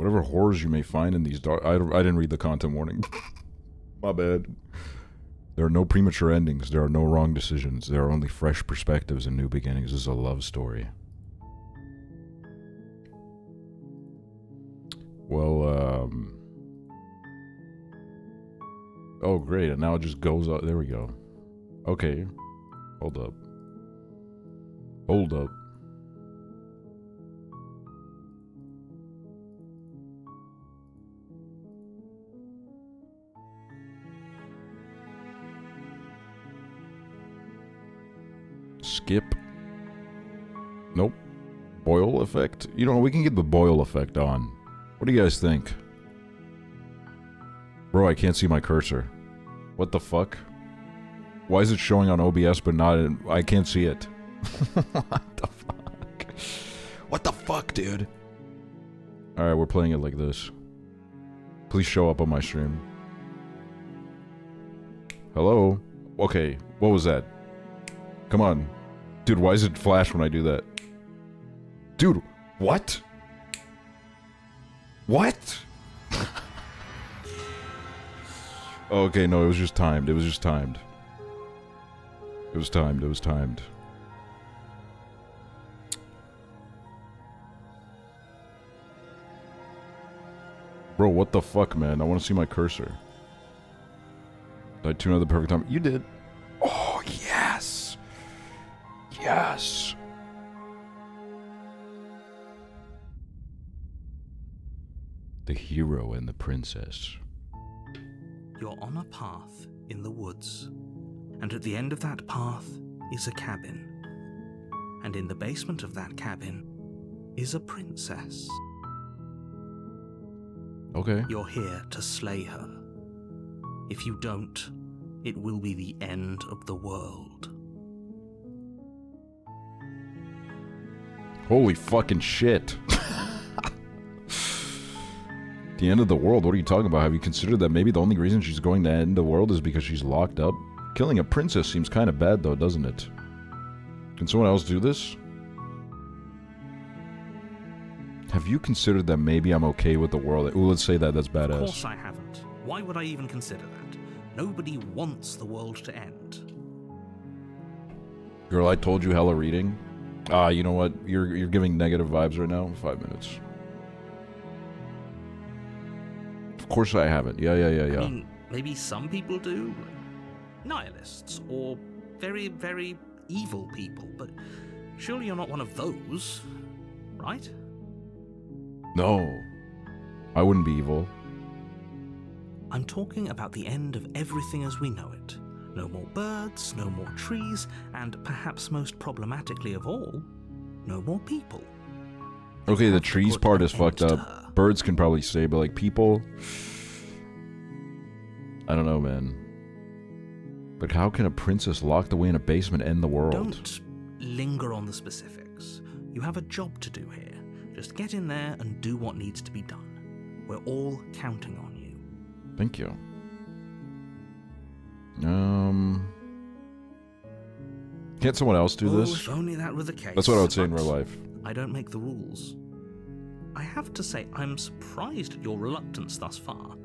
Whatever horrors you may find in these dark... I didn't read the content warning. My bad. There are no premature endings. There are no wrong decisions. There are only fresh perspectives and new beginnings. This is a love story. Well, oh, great. And now it just goes up. There we go. Okay. Hold up. Hold up. Skip. Nope. Boil effect? You know, we can get the boil effect on. What do you guys think? Bro, I can't see my cursor. What the fuck? Why is it showing on OBS but not in... I can't see it. What the fuck? What the fuck, dude? Alright, we're playing it like this. Please show up on my stream. Hello? Okay, what was that? Come on. Dude, why does it flash when I do that? Dude, what? What? Okay, no, it was just timed. It was just timed. It was timed. It was timed. Bro, what the fuck, man? I want to see my cursor. Did I tune out the perfect time? You did. Oh, yes! Yes! The hero and the princess. You're on a path in the woods, and at the end of that path is a cabin. And in the basement of that cabin is a princess. Okay. You're here to slay her. If you don't, it will be the end of the world. Holy fucking shit. The end of the world? What are you talking about? Have you considered that maybe the only reason she's going to end the world is because she's locked up? Killing a princess seems kind of bad though, doesn't it? Can someone else do this? Have you considered that maybe I'm okay with the world? Ooh, let's say that. That's badass. Of course I haven't. Why would I even consider that? Nobody wants the world to end. Girl, I told you hella reading. Ah, you know what? You're giving negative vibes right now. 5 minutes. Of course I haven't. Yeah. I mean, maybe some people do. Like nihilists or very, very evil people. But surely you're not one of those, right? No. I wouldn't be evil. I'm talking about the end of everything as we know it. No more birds, no more trees, and perhaps most problematically of all, no more people. Okay, the trees part is fucked up. Birds can probably stay, but like people... I don't know, man. But how can a princess locked away in a basement end the world? Don't linger on the specifics. You have a job to do here. Just get in there and do what needs to be done. We're all counting on you. Thank you. Can't someone else do this? If only that were the case. That's what I would say in real life. I don't make the rules. I have to say, I'm surprised at your reluctance thus far,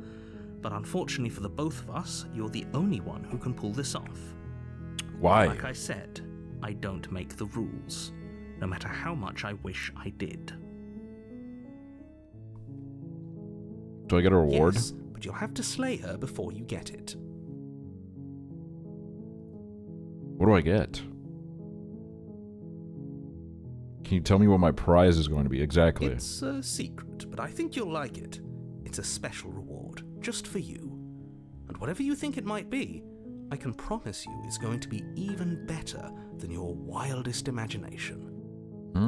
but unfortunately for the both of us, you're the only one who can pull this off. Why? Like I said, I don't make the rules, no matter how much I wish I did. Do I get a reward? Yes, but you'll have to slay her before you get it. What do I get? Can you tell me what my prize is going to be? Exactly. It's a secret, but I think you'll like it. It's a special reward, just for you. And whatever you think it might be, I can promise you is going to be even better than your wildest imagination. Do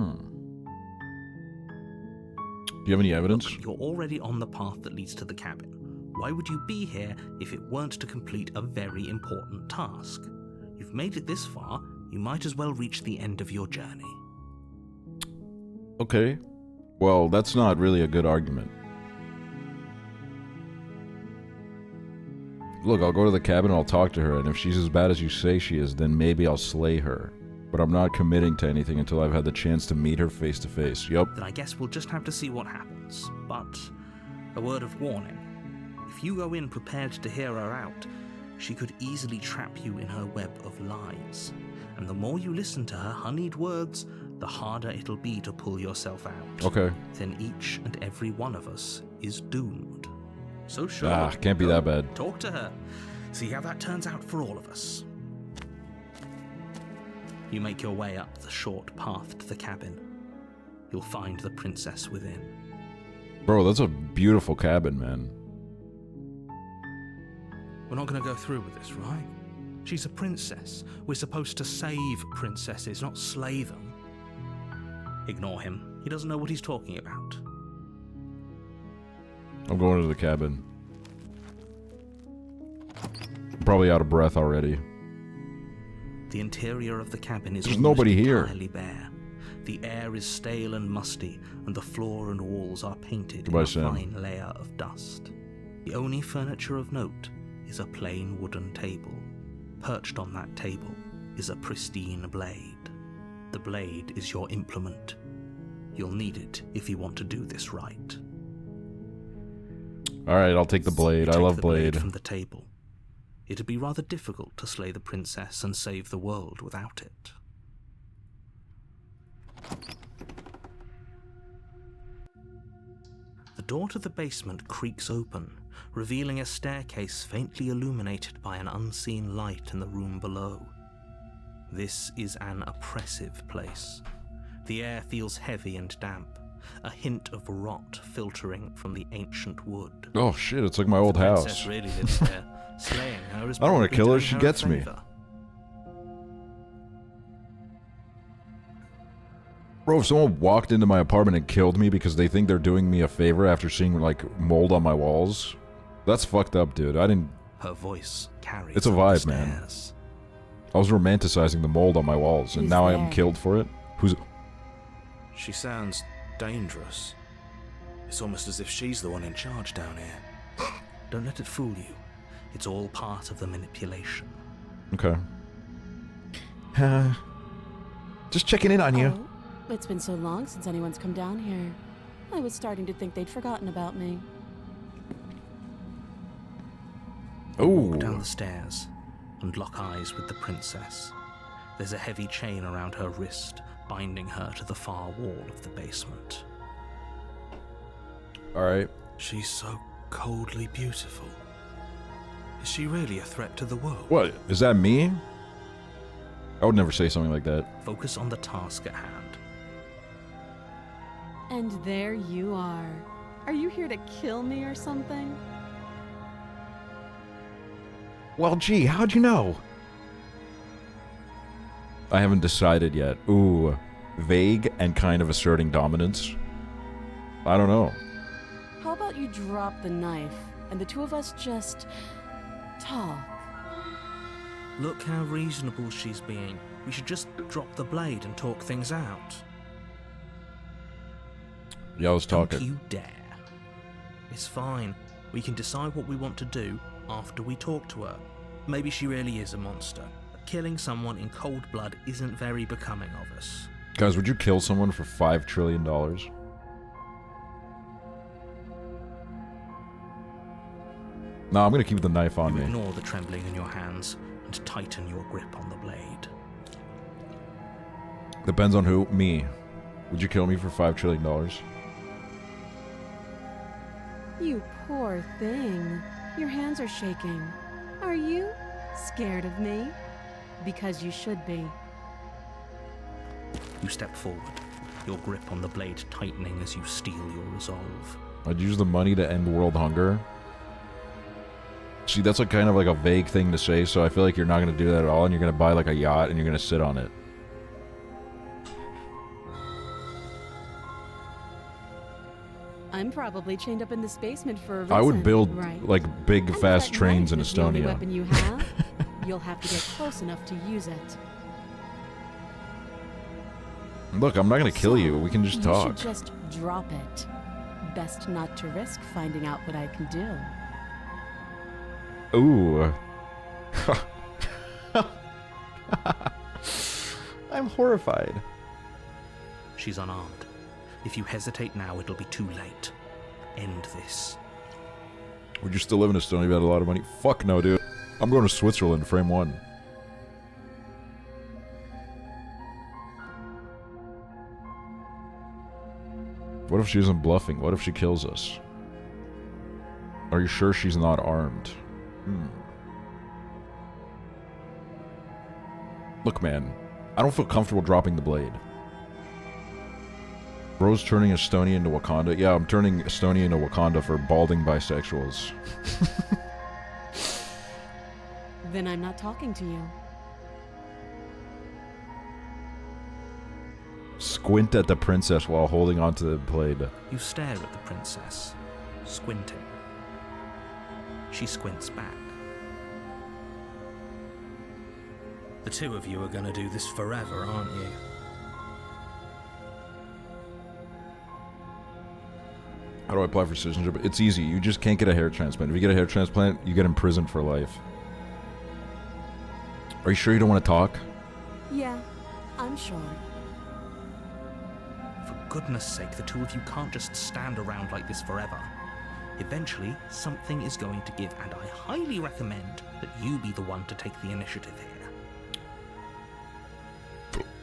you have any evidence? Look, you're already on the path that leads to the cabin. Why would you be here if it weren't to complete a very important task? You've made it this far, you might as well reach the end of your journey. Okay. Well, that's not really a good argument. Look, I'll go to the cabin and I'll talk to her, and if she's as bad as you say she is, then maybe I'll slay her. But I'm not committing to anything until I've had the chance to meet her face to face. Yup. Then I guess we'll just have to see what happens. But A word of warning. If you go in prepared to hear her out, she could easily trap you in her web of lies. And the more you listen to her honeyed words, the harder it'll be to pull yourself out. Okay. Then each and every one of us is doomed. So sure. Can't be that bad. Talk to her. See how that turns out for all of us. You make your way up the short path to the cabin. You'll find the princess within. Bro, that's a beautiful cabin, man. We're not going to go through with this, right? She's a princess. We're supposed to save princesses, not slay them. Ignore him. He doesn't know what he's talking about. I'm going to the cabin. I'm probably out of breath already. The interior of the cabin is There's nobody here. entirely bare. The air is stale and musty, and the floor and walls are painted Goodbye, in a Sam. fine layer of dust. The only furniture of note is a plain wooden table. Perched on that table is a pristine blade. The blade is your implement. You'll need it if you want to do this right. Alright, I'll take the blade. You I take love the blade. from the table. It'd be rather difficult to slay the princess and save the world without it. The door to the basement creaks open, revealing a staircase faintly illuminated by an unseen light in the room below. This is an oppressive place. The air feels heavy and damp, a hint of rot filtering from the ancient wood. Oh shit, it's like my old The house. princess really lives there. Slaying her is I don't wanna probably kill her, doing she a gets me. favor. Bro, if someone walked into my apartment and killed me because they think they're doing me a favor after seeing, like, mold on my walls, that's fucked up, dude. I didn't... Her voice carries It's a up the vibe, man. stairs. I was romanticizing the mold on my walls, and Who's now I am there? killed for it? Who's... She sounds dangerous. It's almost as if she's the one in charge down here. Don't let it fool you. It's all part of the manipulation. Okay. Just checking in on you. Oh, it's been so long since anyone's come down here. I was starting to think they'd forgotten about me. Walk down Oh. the stairs and lock eyes with the princess. There's a heavy chain around her wrist, binding her to the far wall of the basement. Alright. She's so coldly beautiful. Is she really a threat to the world? What? Is that me? I would never say something like that. Focus on the task at hand. And there you are. Are you here to kill me or something? Well, gee, how'd you know? I haven't decided yet. Ooh, vague and kind of asserting dominance. I don't know. How about you drop the knife and the two of us just talk? Look how reasonable she's being. We should just drop the blade and talk things out. Yeah, I was Don't talking. you dare. It's fine. We can decide what we want to do after we talk to her. Maybe she really is a monster. But killing someone in cold blood isn't very becoming of us. Guys, would you kill someone for $5 trillion? No, I'm gonna keep the knife on You me. ignore the trembling in your hands and tighten your grip on the blade. Depends on who. Me. Would you kill me for $5 trillion? You poor thing. Your hands are shaking. Are you scared of me? Because you should be. You step forward, your grip on the blade tightening as you steel your resolve. I'd use the money to end world hunger. See, that's like kind of like a vague thing to say, so I feel like you're not gonna do that at all, and you're gonna buy like a yacht and you're gonna sit on it. I'm probably chained up in this basement for a reason. I would build right? like big, And if fast that trains in knife is the only Estonia. weapon you have, you'll have to get close enough to use it. Look, I'm not gonna kill you. We can just You talk. should just drop it. Best not to risk finding out what I can do. Ooh. I'm horrified. She's unarmed. If you hesitate now, it'll be too late. End this. Would you still live in Estonia if you had a lot of money? Fuck no, dude. I'm going to Switzerland, frame one. What if she isn't bluffing? What if she kills us? Are you sure she's not armed? Look, man. I don't feel comfortable dropping the blade. Bro's turning Estonia into Wakanda. Yeah, I'm turning Estonia into Wakanda for balding bisexuals. Then I'm not talking to you. Squint at the princess while holding onto the blade. You stare at the princess, squinting. She squints back. The two of you are gonna do this forever, aren't you? How do I apply for citizenship? It's easy. You just can't get a hair transplant. If you get a hair transplant, you get imprisoned for life. Are you sure you don't want to talk? Yeah, I'm sure. For goodness sake, the two of you can't just stand around like this forever. Eventually, something is going to give, and I highly recommend that you be the one to take the initiative here.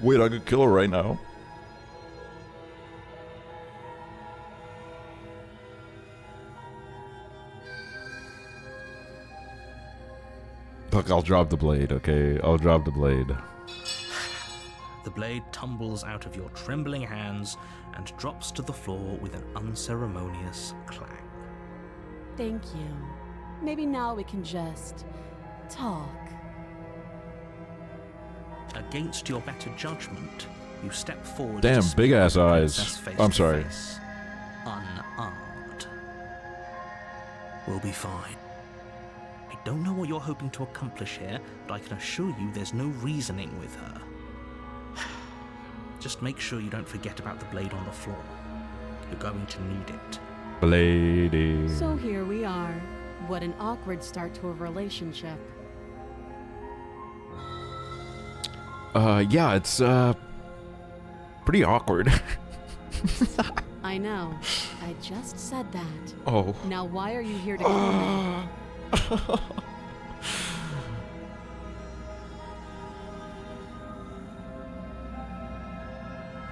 Wait, I could kill her right now. Look, I'll drop the blade, okay? I'll drop the blade. The blade tumbles out of your trembling hands and drops to the floor with an unceremonious clang. Thank you. Maybe now we can just talk. Against your better judgment, you step forward. Damn, to big speak ass with the eyes. princess face I'm to sorry. face, unarmed. We'll be fine. I don't know what you're hoping to accomplish here, but I can assure you there's no reasoning with her. Just make sure you don't forget about the blade on the floor. You're going to need it. Blady. So here we are. What an awkward start to a relationship. Yeah, it's, pretty awkward. I know. I just said that. Oh. Now why are you here to kill me?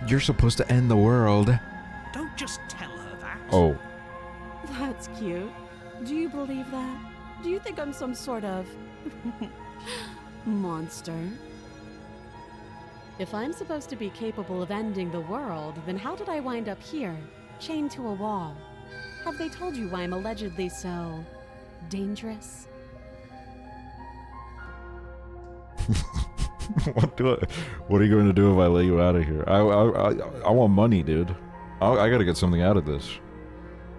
You're supposed to end the world. Don't just tell her that. Oh. That's cute. Do you believe that? Do you think I'm some sort of monster? If I'm supposed to be capable of ending the world, then how did I wind up here, chained to a wall? Have they told you why I'm allegedly so dangerous? What are you going to do if I let you out of here? I want money, dude. I gotta get something out of this.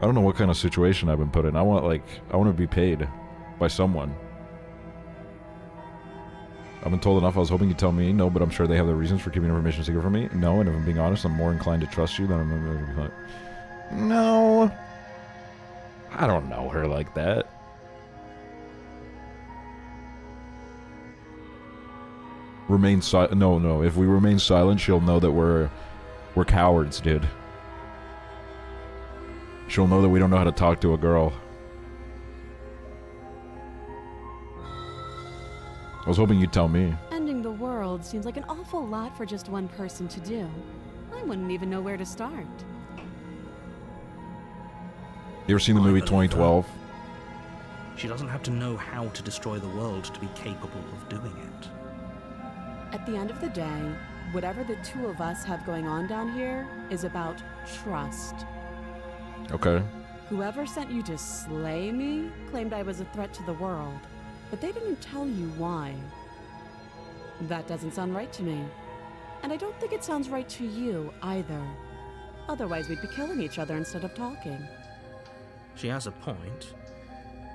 I don't know what kind of situation I've been put in. I want to be paid by someone. I've been told enough. I was hoping you'd tell me. No, but I'm sure they have their reasons for keeping information secret from me. No, and if I'm being honest, I'm more inclined to trust you than I'm... No. I don't know her like that. Remain silent. No. If we remain silent, she'll know that we're cowards, dude. She'll know that we don't know how to talk to a girl. I was hoping you'd tell me. Ending the world seems like an awful lot for just one person to do. I wouldn't even know where to start. You ever seen the movie 2012? She doesn't have to know how to destroy the world to be capable of doing it. At the end of the day, whatever the two of us have going on down here is about trust. Okay. Whoever sent you to slay me claimed I was a threat to the world, but they didn't tell you why. That doesn't sound right to me. And I don't think it sounds right to you either. Otherwise, we'd be killing each other instead of talking. She has a point.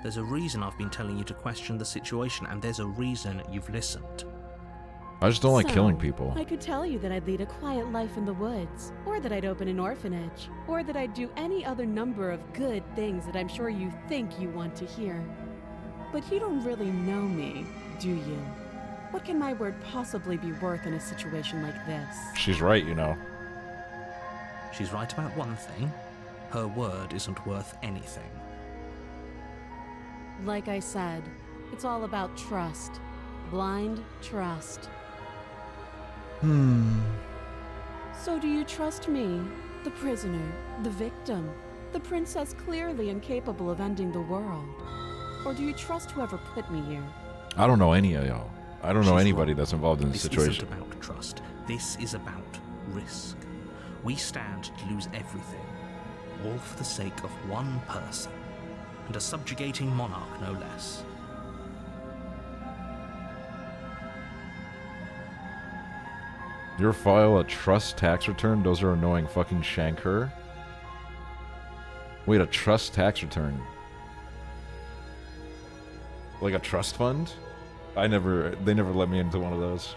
There's a reason I've been telling you to question the situation, and there's a reason you've listened. I just don't like So, killing people. I could tell you that I'd lead a quiet life in the woods, or that I'd open an orphanage, or that I'd do any other number of good things that I'm sure you think you want to hear. But you don't really know me, do you? What can my word possibly be worth in a situation like this? She's right, you know. She's right about one thing. Her word isn't worth anything. Like I said, it's all about trust. Blind trust. So do you trust me, the prisoner, the victim, the princess clearly incapable of ending the world? Or do you trust whoever put me here? I don't know any of y'all. I don't know She's anybody wrong. that's involved in this situation. This isn't about trust. This is about risk. We stand to lose everything, all for the sake of one person, and a subjugating monarch, no less. Your file a trust tax return? Those are annoying. Fucking shank her. Wait, a trust tax return? Like a trust fund? They never let me into one of those.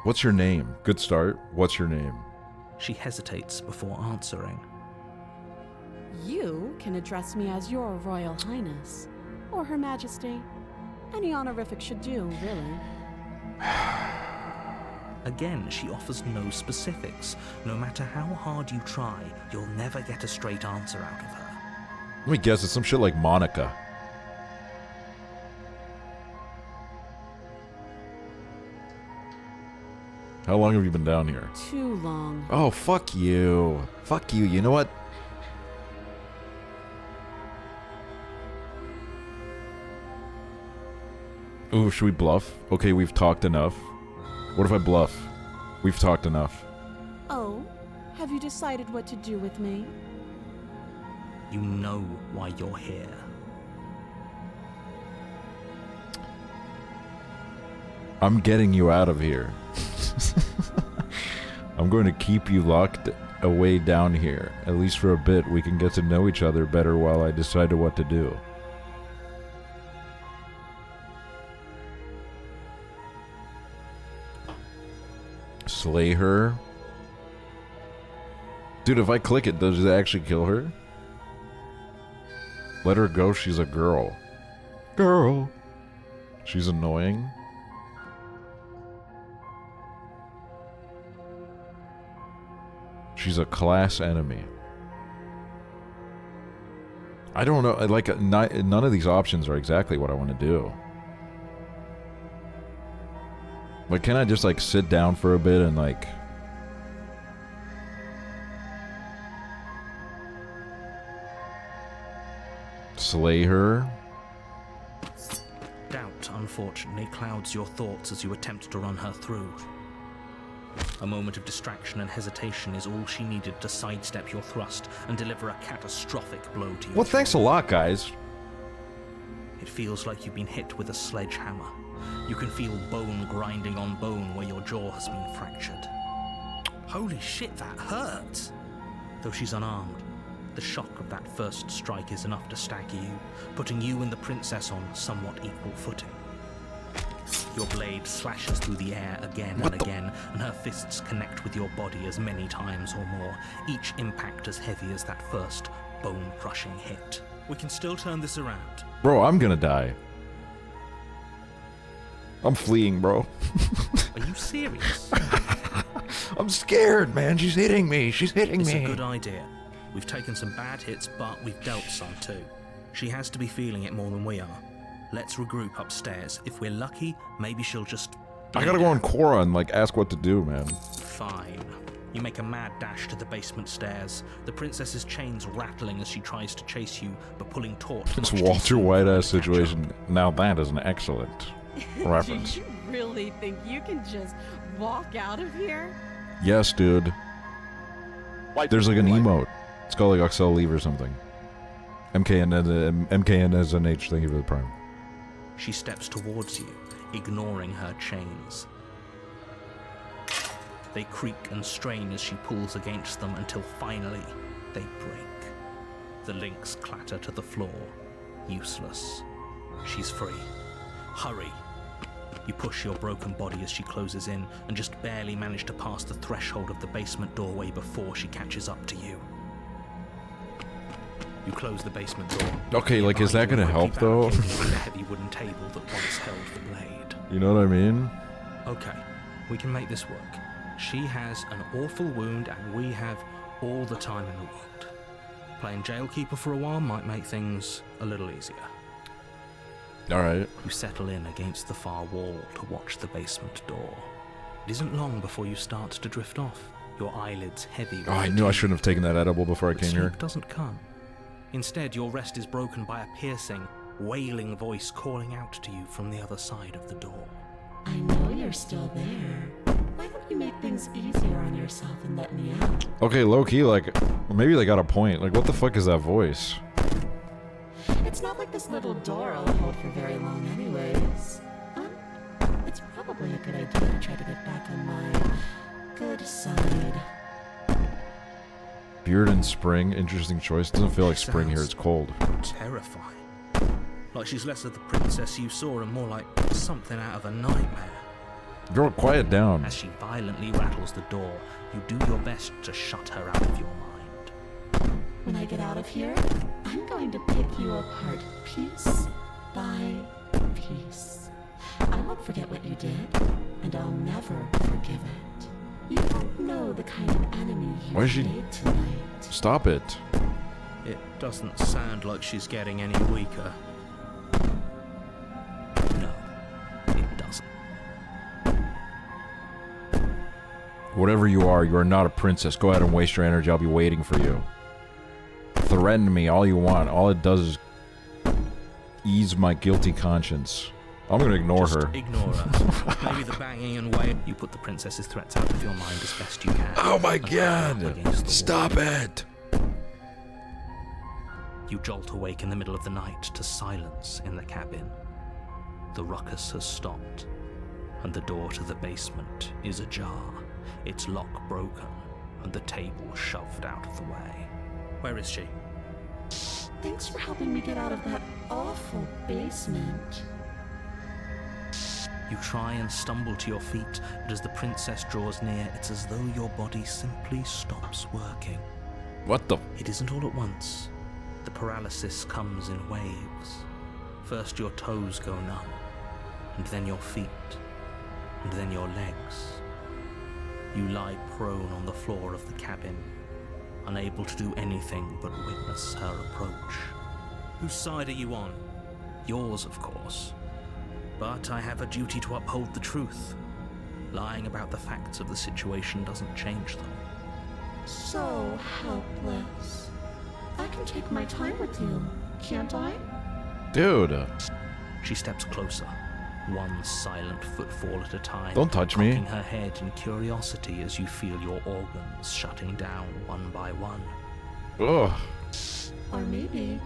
What's your name? Good start. What's your name? She hesitates before answering. You can address me as Your Royal Highness, or Her Majesty. Any honorific should do, really. Again, she offers no specifics. No matter how hard you try, you'll never get a straight answer out of her. Let me guess, it's some shit like Monica. How long have you been down here? Too long. Oh, fuck you. Fuck you. You know what? Ooh, should we bluff? Okay, we've talked enough. What if I bluff? We've talked enough. Oh, have you decided what to do with me? You know why you're here. I'm getting you out of here. I'm going to keep you locked away down here. At least for a bit, we can get to know each other better while I decide what to do. Slay her? Dude, if I click it, does it actually kill her? Let her go, she's a girl. Girl. She's annoying. She's a class enemy. I don't know, like, none of these options are exactly what I want to do. Like, can I just, like, sit down for a bit and, like... slay her? Doubt, unfortunately, clouds your thoughts as you attempt to run her through. A moment of distraction and hesitation is all she needed to sidestep your thrust and deliver a catastrophic blow to you. Well, thanks a lot, guys. It feels like you've been hit with a sledgehammer. You can feel bone grinding on bone where your jaw has been fractured. Holy shit, that hurts! Though she's unarmed, the shock of that first strike is enough to stagger you, putting you and the princess on somewhat equal footing. Your blade slashes through the air again and again, and her fists connect with your body as many times or more, each impact as heavy as that first bone-crushing hit. We can still turn this around. Bro, I'm gonna die. I'm fleeing, bro. Are you serious? I'm scared, man. She's hitting me. She's hitting It's me. a good idea. We've taken some bad hits, but we've dealt some too. She has to be feeling it more than we are. Let's regroup upstairs. If we're lucky, maybe she'll just... I gotta go on Quora and, like, ask what to do, man. Fine. You make a mad dash to the basement stairs, the princess's chains rattling as she tries to chase you, but pulling taut. It's much too Walter soon White for her ass to catch up. situation. Now that is an excellent reference. Do you really think you can just walk out of here? Yes, dude. There's like an emote. It's called like Aksel Leave or something. MKNSNH, thank you for the prime. She steps towards you, ignoring her chains. They creak and strain as she pulls against them until finally they break. The links clatter to the floor, useless. She's free. Hurry! You push your broken body as she closes in and just barely manage to pass the threshold of the basement doorway before she catches up to you. You close the basement door. Okay, like, is that gonna help, though? The heavy wooden table that once held the blade. You know what I mean? Okay, we can make this work. She has an awful wound, and we have all the time in the world. Playing jailkeeper for a while might make things a little easier. Alright. You settle in against the far wall to watch the basement door. It isn't long before you start to drift off, your eyelids heavy. Oh, I knew I shouldn't have taken that edible before I came here. Sleep doesn't come. Instead, your rest is broken by a piercing, wailing voice calling out to you from the other side of the door. I know you're still there. Why don't you make things easier on yourself and let me out? Okay, low-key, like, maybe they got a point. Like, what the fuck is that voice? It's not like this little door I'll hold for very long anyways. It's probably a good idea to try to get back on my good side. Beard in spring, interesting choice. Doesn't feel like spring here, it's cold. Terrifying. Like she's less of the princess you saw and more like something out of a nightmare. Girl, quiet down. As she violently rattles the door, you do your best to shut her out of your mind. When I get out of here, I'm going to pick you apart piece by piece. I won't forget what you did, and I'll never forgive it. You don't know the kind of enemy Why is she... you've made tonight. Stop it. It doesn't sound like she's getting any weaker. No, it doesn't. Whatever you are not a princess. Go ahead and waste your energy. I'll be waiting for you. Threaten me all you want. All it does is ease my guilty conscience. I'm gonna ignore Just her. Ignore her. Maybe the banging and wail. You put the princess's threats out of your mind as best you can. Oh my and put her up god! against the Stop wall. it! You jolt awake in the middle of the night to silence in the cabin. The ruckus has stopped, and the door to the basement is ajar, its lock broken, and the table shoved out of the way. Where is she? Thanks for helping me get out of that awful basement. You try and stumble to your feet, but as the princess draws near, it's as though your body simply stops working. What the... It isn't all at once. The paralysis comes in waves. First your toes go numb, and then your feet, and then your legs. You lie prone on the floor of the cabin, unable to do anything but witness her approach. Whose side are you on? Yours, of course. But I have a duty to uphold the truth. Lying about the facts of the situation doesn't change them. So helpless. I can take my time with you, can't I? Dude. She steps closer, one silent footfall at a time. Don't touch me. Cocking her head in curiosity as you feel your organs shutting down one by one. Ugh. Or maybe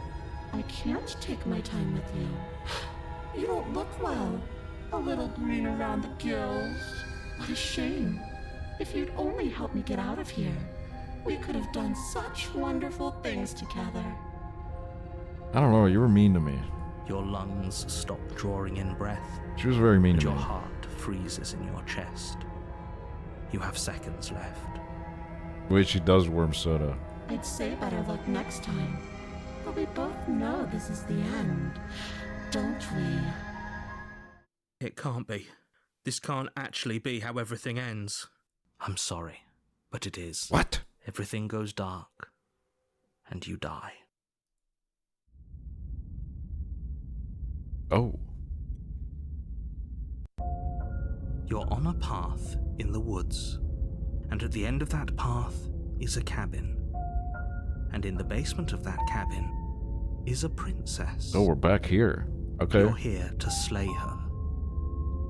I can't take my time with you. You don't look well. A little green around the gills. What a shame. If you'd only helped me get out of here, we could have done such wonderful things together. I don't know, you were mean to me. Your lungs stop drawing in breath, She was very mean and to your me. heart freezes in your chest. You have seconds left. Wait, she does worm soda. I'd say better luck next time. But we both know this is the end, don't we? It can't be. This can't actually be how everything ends. I'm sorry, but it is. What? Everything goes dark, and you die. Oh. You're on a path in the woods, and at the end of that path is a cabin. And in the basement of that cabin is a princess. Oh, we're back here. Okay. You're here to slay her.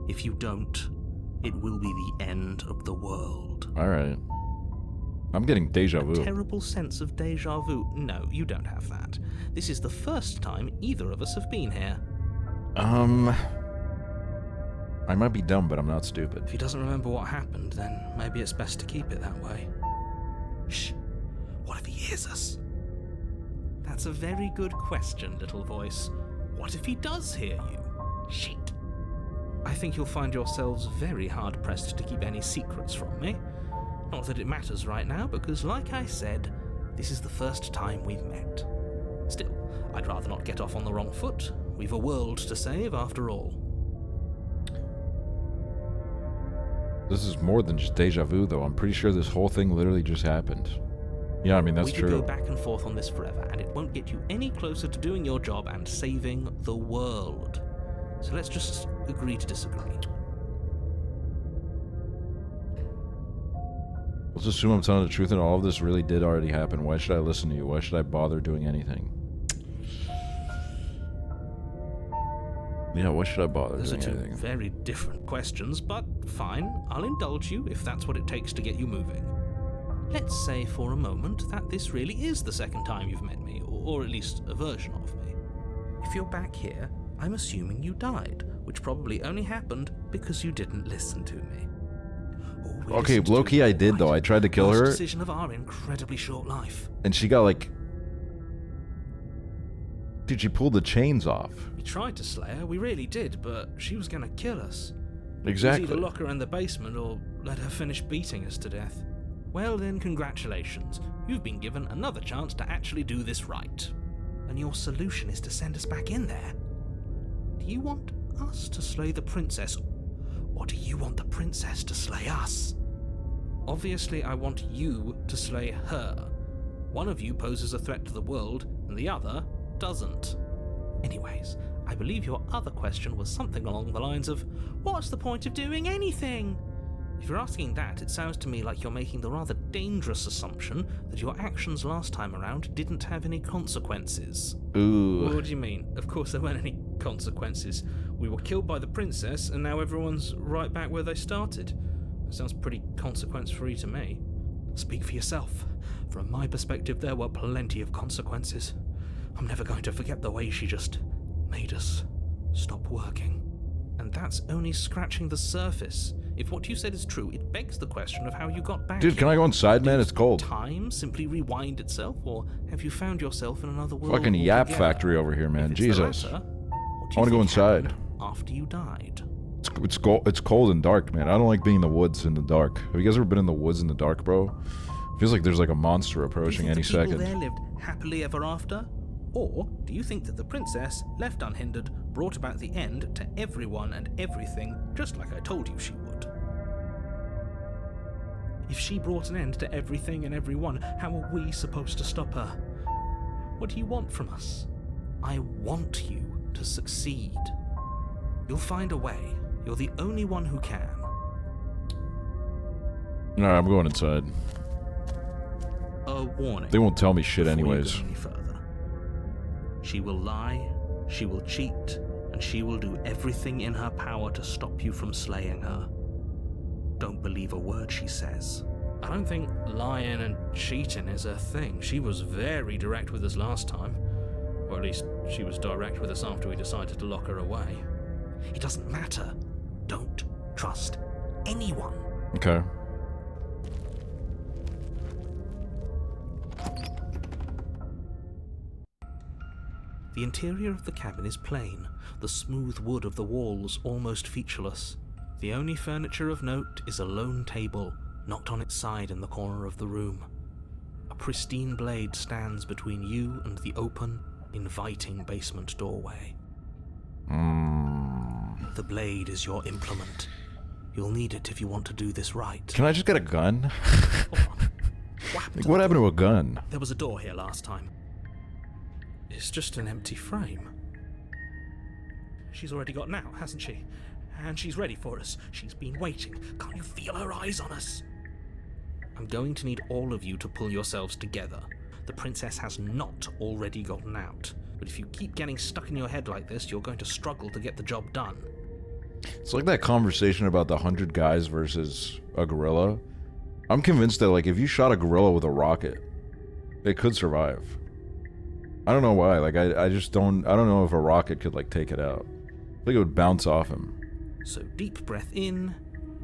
If you don't, it will be the end of the world. Alright. I'm getting deja vu. A terrible sense of deja vu. No, you don't have that. This is the first time either of us have been here. I might be dumb, but I'm not stupid. If he doesn't remember what happened, then maybe it's best to keep it that way. Shh. What if he hears us? That's a very good question, little voice. What if he does hear you? Shit. I think you'll find yourselves very hard-pressed to keep any secrets from me. Not that it matters right now, because like I said, this is the first time we've met. Still, I'd rather not get off on the wrong foot. We've a world to save, after all. This is more than just deja vu, though. I'm pretty sure this whole thing literally just happened. Yeah, I mean, that's true. We could go back and forth on this forever, and it won't get you any closer to doing your job and saving the world. So let's just agree to disagree. Let's assume I'm telling the truth and all of this really did already happen. Why should I listen to you? Why should I bother doing anything? Yeah, why should I bother Those are doing two anything? very different questions, but fine, I'll indulge you if that's what it takes to get you moving. Let's say for a moment that this really is the second time you've met me, or at least a version of me. If you're back here, I'm assuming you died, which probably only happened because you didn't listen to me. Okay, low-key I did, though. I tried to kill her. Decision of our incredibly short life. And she got, like... Dude, she pulled the chains off. We tried to slay her, we really did, but she was gonna kill us. Exactly. It was either lock her in the basement or let her finish beating us to death. Well then, congratulations. You've been given another chance to actually do this right. And your solution is to send us back in there. Do you want us to slay the princess, or do you want the princess to slay us? Obviously, I want you to slay her. One of you poses a threat to the world, and the other doesn't. Anyways, I believe your other question was something along the lines of, what's the point of doing anything? If you're asking that, it sounds to me like you're making the rather dangerous assumption that your actions last time around didn't have any consequences. Ooh. What do you mean? Of course there weren't any consequences. We were killed by the princess, and now everyone's right back where they started. That sounds pretty consequence-free to me. Speak for yourself. From my perspective, there were plenty of consequences. I'm never going to forget the way she just made us stop working. And that's only scratching the surface. If what you said is true, it begs the question of how you got back. Dude, can I go inside, man? It's cold. Time simply rewind itself, or have you found yourself in another world? Fucking yap altogether? factory over here, man. If it's the Jesus. latter, what do I wanna you go think inside. happened after you died. It's cold and dark, man. I don't like being in the woods in the dark. Have you guys ever been in the woods in the dark, bro? Feels like there's like a monster approaching any Do you think the second. people there lived happily ever after? Or do you think that the princess, left unhindered, brought about the end to everyone and everything, just like I told you she would? If she brought an end to everything and everyone, how are we supposed to stop her? What do you want from us? I want you to succeed. You'll find a way. You're the only one who can. No, I'm going inside. A warning. They won't tell me shit before you anyways. go any further. She will lie, she will cheat, and she will do everything in her power to stop you from slaying her. Don't believe a word she says. I don't think lying and cheating is her thing. She was very direct with us last time. Or at least, she was direct with us after we decided to lock her away. It doesn't matter. Don't trust anyone. Okay. The interior of the cabin is plain, the smooth wood of the walls almost featureless. The only furniture of note is a lone table, knocked on its side in the corner of the room. A pristine blade stands between you and the open, inviting basement doorway. The blade is your implement. You'll need it if you want to do this right. Can I just get a gun? Hold on. Like, what happened to a gun? There was a door here last time. It's just an empty frame. She's already gotten out, hasn't she? And she's ready for us. She's been waiting. Can't you feel her eyes on us? I'm going to need all of you to pull yourselves together. The princess has not already gotten out. But if you keep getting stuck in your head like this, you're going to struggle to get the job done. It's like that conversation about the 100 guys versus a gorilla. I'm convinced that, like, if you shot a gorilla with a rocket, it could survive. I don't know why. Like, I just don't... I don't know if a rocket could, like, take it out. I think it would bounce off him. So deep breath in,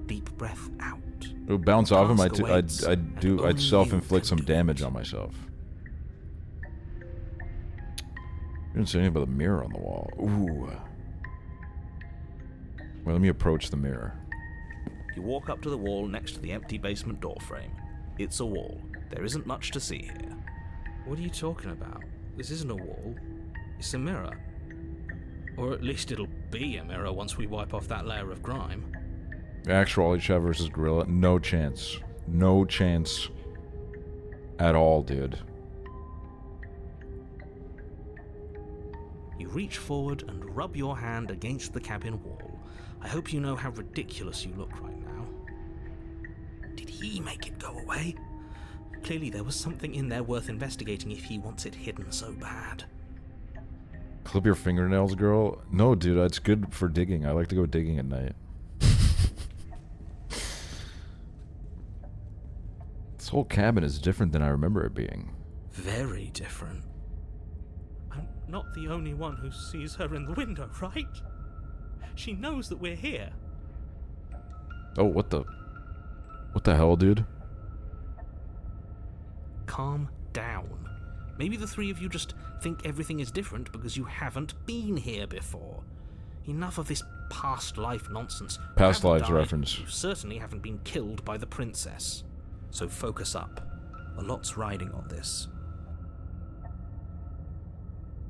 deep breath out. It would bounce off him. Task awaits, and I'd self-inflict only some you can do damage it. on myself. You didn't say anything about the mirror on the wall. Ooh. Well, let me approach the mirror. You walk up to the wall next to the empty basement door frame. It's a wall. There isn't much to see here. What are you talking about? This isn't a wall. It's a mirror. Or at least it'll be a mirror once we wipe off that layer of grime. Aksually chat versus gorilla. No chance. No chance at all, dude. You reach forward and rub your hand against the cabin wall. I hope you know how ridiculous you look right now. Did he make it go away? Clearly there was something in there worth investigating if he wants it hidden so bad. Clip your fingernails, girl? No, dude, it's good for digging. I like to go digging at night. This whole cabin is different than I remember it being. Very different. I'm not the only one who sees her in the window, right? She knows that we're here. Oh, what the hell, dude? Calm down. Maybe the three of you just think everything is different because you haven't been here before. Enough of this past life nonsense. Past You haven't lives died. reference. You certainly haven't been killed by the princess. So focus up. A lot's riding on this.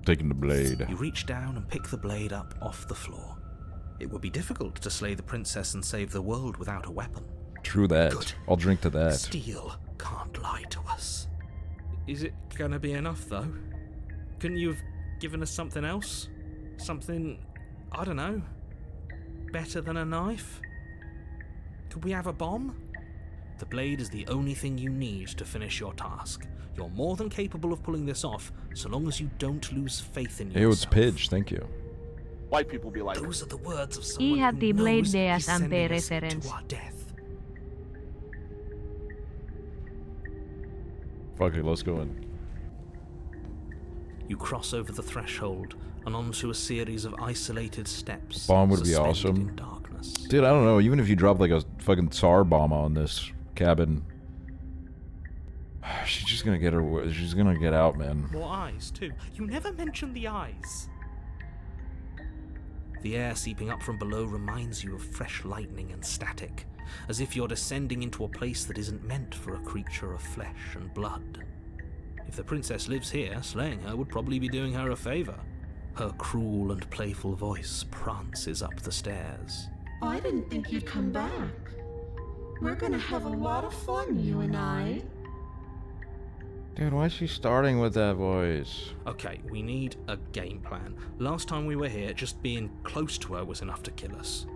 Taking the blade. You reach down and pick the blade up off the floor. It would be difficult to slay the princess and save the world without a weapon. True that. Good. I'll drink to that. Steel can't lie to us. Is it gonna be enough, though? Couldn't you have given us something else? Something, I don't know, better than a knife? Could we have a bomb? The blade is the only thing you need to finish your task. You're more than capable of pulling this off, so long as you don't lose faith in yourself. Hey, it's Pidge. Thank you. White people be like, Those are the words of someone Ihati who blade knows deas he's sending ante us referens. to our death. Fuck it, let's go in. You cross over the threshold and onto a series of isolated steps. Bomb would be suspended awesome. in darkness. Dude, I don't know. Even if you drop like a fucking Tsar bomb on this cabin, she's just gonna get her. She's gonna get out, man. More eyes, too. You never mention the eyes. The air seeping up from below reminds you of fresh lightning and static, as if you're descending into a place that isn't meant for a creature of flesh and blood. If the princess lives here, slaying her would probably be doing her a favor. Her cruel and playful voice prances up the stairs. I didn't think you'd come back. We're gonna have a lot of fun, you and I. Dude, why is she starting with that voice? Okay, we need a game plan. Last time we were here, just being close to her was enough to kill us.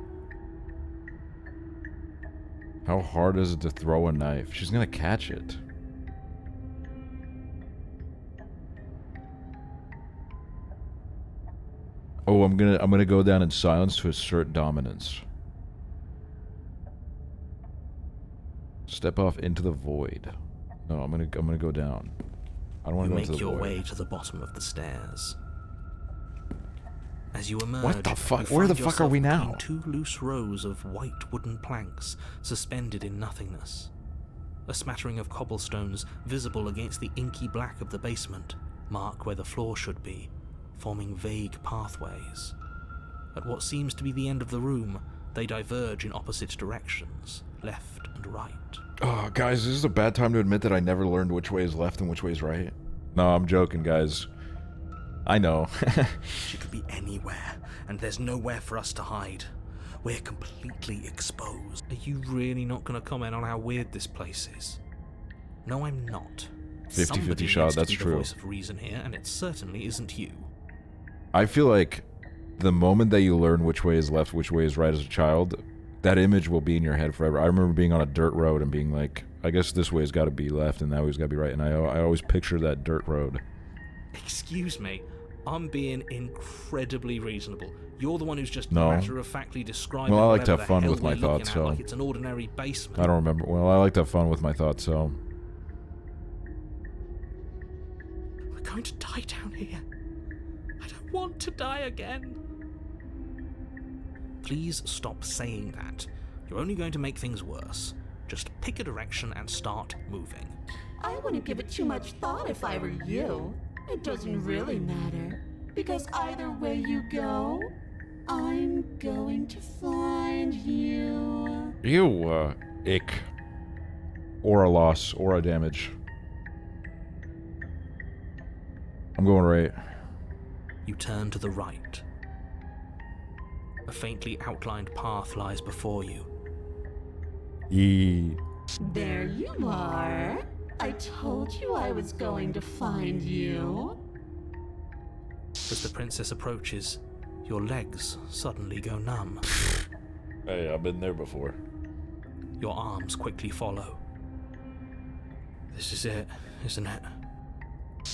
How hard is it to throw a knife? She's gonna catch it. Oh, I'm gonna go down in silence to assert dominance. Step off into the void. No, I'm gonna go down. I don't want You to go into make the your void. way to the bottom of the stairs. As you emerge, What the fuck? you Where find the fuck are we yourself now? between two loose rows of white wooden planks suspended in nothingness. A smattering of cobblestones visible against the inky black of the basement mark where the floor should be, forming vague pathways. At what seems to be the end of the room, they diverge in opposite directions, left and right. Oh, guys, this is a bad time to admit that I never learned which way is left and which way is right. No, I'm joking, guys. I know. She could be anywhere, and there's nowhere for us to hide. We're completely exposed. Are you really not going to comment on how weird this place is? No, I'm not. 50-50 Somebody shot, needs to that's be the true. voice of reason here, and it certainly isn't you. I feel like the moment that you learn which way is left, which way is right as a child, that image will be in your head forever. I remember being on a dirt road and being like, I guess this way's got to be left and that way's got to be right. And I always picture that dirt road. Excuse me, I'm being incredibly reasonable. You're the one who's just No. matter-of-factly describing Well, I like to whatever have fun the hell with my we're looking thoughts, at so- like it's an ordinary basement. I don't remember. Well, I like to have fun with my thoughts, so... We're going to die down here. I don't want to die again. Please stop saying that. You're only going to make things worse. Just pick a direction and start moving. I wouldn't give it too much thought if I were you. It doesn't really matter, because either way you go, I'm going to find you. Ew, ick. Aura loss, aura damage. I'm going right. You turn to the right. A faintly outlined path lies before you. Yee. There you are. I told you I was going to find you. As the princess approaches, your legs suddenly go numb. Hey, I've been there before. Your arms quickly follow. This is it, isn't it?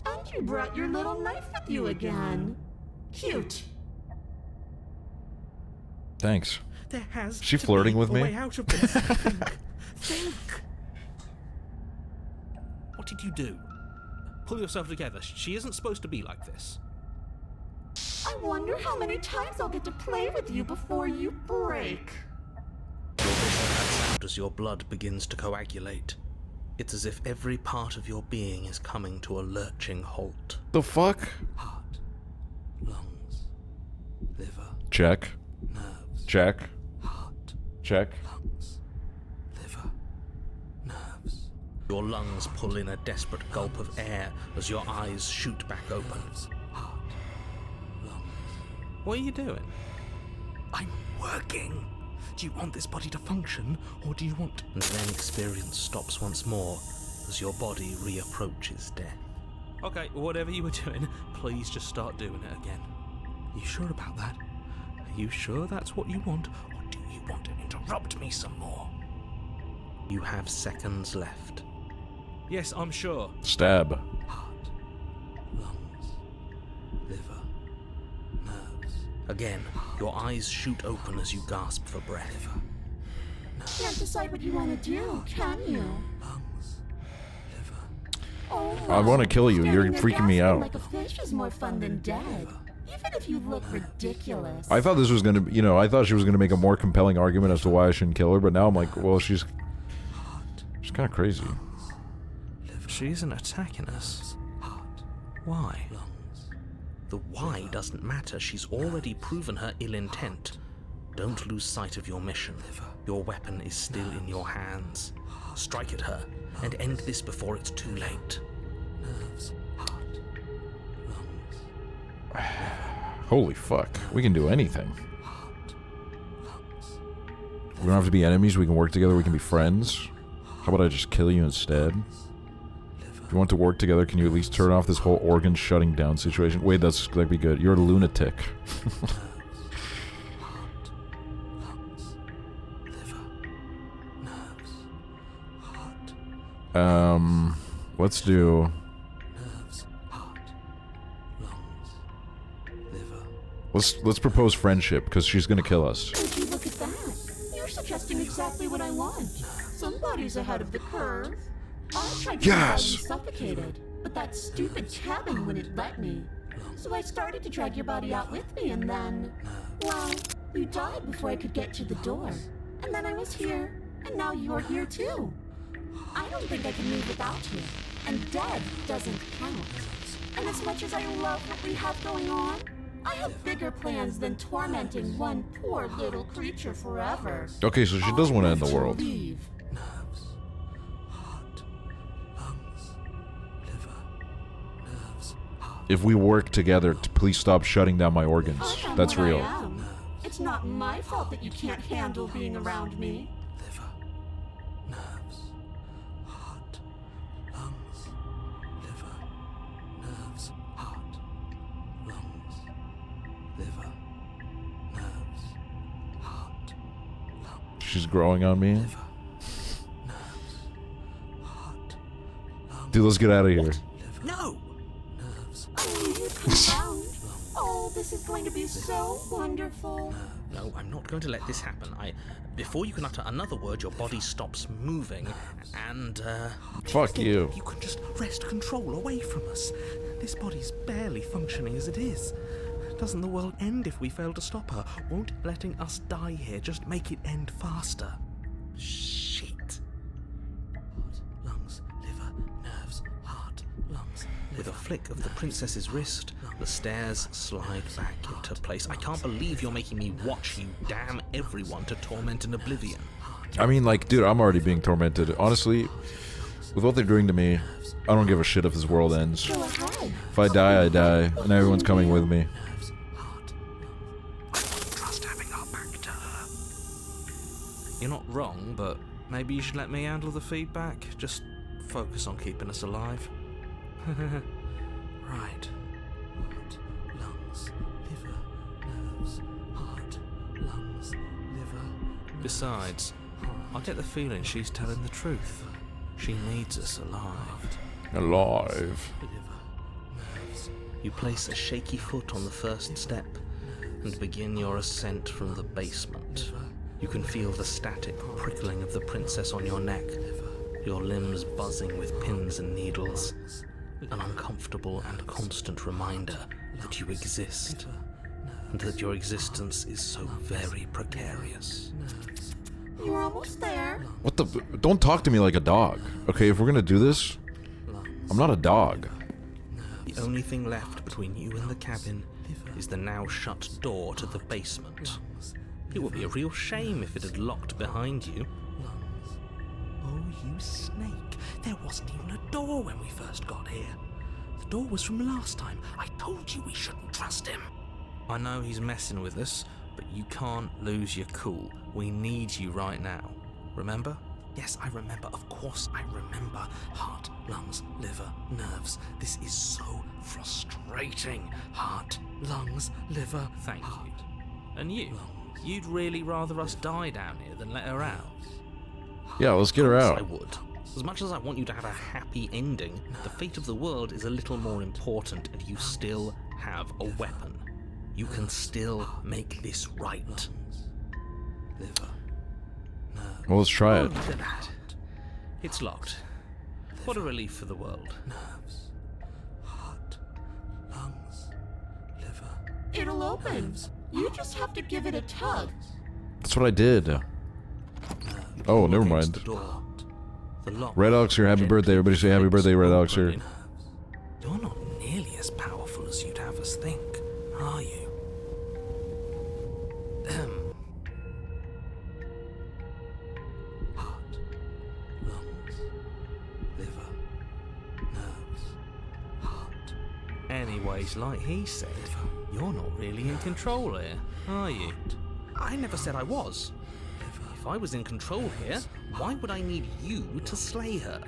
And you brought your little knife with you again. Cute. Thanks. There has She to flirting be with a me? way out of this. Think. What did you do? Pull yourself together. She isn't supposed to be like this. I wonder how many times I'll get to play with you before you break. Your vision cuts out as your blood begins to coagulate. It's as if every part of your being is coming to a lurching halt. The fuck? Heart, lungs, liver, Check. nerves, Check. heart, Check. lungs, liver, nerves. Your lungs pull in a desperate gulp of air as your eyes shoot back open. Heart, lungs. What are you doing? I'm working. Do you want this body to function, or do you want... And then experience stops once more as your body reapproaches death. Okay, whatever you were doing, please just start doing it again. You sure about that? Are you sure that's what you want, or do you want to interrupt me some more? You have seconds left. Yes, I'm sure. Stab. Heart, lungs, liver, nerves. Again, your eyes shoot open as you gasp for breath. Can't decide what you want to do, can you? Lungs, liver. Oh, I want to kill you. You're standing there freaking me gasping out. like a fish is more fun than dead. Even if you look ridiculous. I thought this was gonna, I thought she was gonna make a more compelling argument as to why I shouldn't kill her, but now I'm like, well, she's kind of crazy. She isn't attacking us. Why? The why doesn't matter. She's already proven her ill intent. Don't lose sight of your mission. Your weapon is still in your hands. Strike at her and end this before it's too late. Nerves, heart, lungs, Holy fuck, we can do anything. heart, lungs. We don't have to be enemies. We can work together. We can be friends. How about I just kill you instead? If you want to work together, can you at least turn off this whole organ shutting down situation? Wait, that'd be good. You're a lunatic. Heart, lungs, liver, nerves, heart, Let's do... nerves, heart, lungs, liver. Let's propose friendship, because she's gonna kill us. Would you look at that? You're suggesting exactly what I want. Somebody's ahead of the curve. I tried to Yes! get suffocated, but that stupid cabin wouldn't let me. So I started to drag your body out with me, and then... Well, you died before I could get to the door. And then I was here, and now you're here too. I don't think I can move without you. And dead doesn't count. And as much as I love what we have going on, I have bigger plans than tormenting one poor little creature forever. Okay, so she does want to end the I'll world. leave. Nerves, heart, lungs, liver, nerves, heart. If we work together, please stop shutting down my organs. I am That's what I real. am. It's not my fault that you can't handle being around me. Liver, nerves, heart, lungs, liver, nerves, heart, lungs, liver, nerves, heart, lungs, She's growing on me. liver, nerves, heart, lungs, Dude, let's get out of here. liver. No! Nerves, Oh, you come around. Oh, this is going to be so wonderful. no, I'm not going to let this happen. Before you can utter another word, your body stops moving, and, Fuck you. You can just wrest control away from us. This body's barely functioning as it is. Doesn't the world end if we fail to stop her? Won't letting us die here just make it end faster? Shit. Heart, lungs, liver, nerves, heart, lungs. With a flick of the princess's wrist, the stairs slide back into place. I can't believe you're making me watch you damn everyone to torment and oblivion. I mean, like, dude, I'm already being tormented. Honestly, with what they're doing to me, I don't give a shit if this world ends. Go ahead. If I die, I die, and everyone's coming with me. Nerves, heart, lungs. I don't trust having our back to her. You're not wrong, but Maybe you should let me handle the feedback. Just focus on keeping us alive. Right. Heart, lungs, liver, nerves. Heart, lungs, liver. Besides, I get the feeling she's telling the truth. She needs us alive. Alive. You place a shaky foot on the first step and begin your ascent from the basement. You can feel the static prickling of the princess on your neck, your limbs buzzing with pins and needles. An uncomfortable and constant reminder that you exist, and that your existence is so very precarious. You're almost there. What the? Don't talk to me like a dog. Okay, if we're gonna do this, I'm not a dog. The only thing left between you and the cabin is the now shut door to the basement. It would be a real shame if it had locked behind you. Oh, you snake. There wasn't even a door when we first got here. The door was from last time. I told you we shouldn't trust him. I know he's messing with us, but you can't lose your cool. We need you right now. Remember? Yes, I remember. Of course I remember. Heart, lungs, liver, nerves. This is so frustrating. Heart, lungs, liver. Thank you. And you? You'd really rather us die down here than let her out? Yeah, let's get her Of course out. I would. As much as I want you to have a happy ending, the fate of the world is a little more important, and you still have a weapon. You can still make this right. Liver. Well, let's try it. Look at that. It's locked. What a relief for the world. Nerves. Heart. Lungs. Liver. It'll open. You just have to give it a tug. That's what I did. Oh, never mind. The door. The lock. Red Aksually, happy birthday. Everybody say happy birthday, Red Aksually. You're not nearly as powerful as you'd have us think, are you? Heart, lungs, liver, nerves, heart. Anyways, like he said, you're not really in control here, are you? I never said I was. If I was in control here, why would I need you to slay her?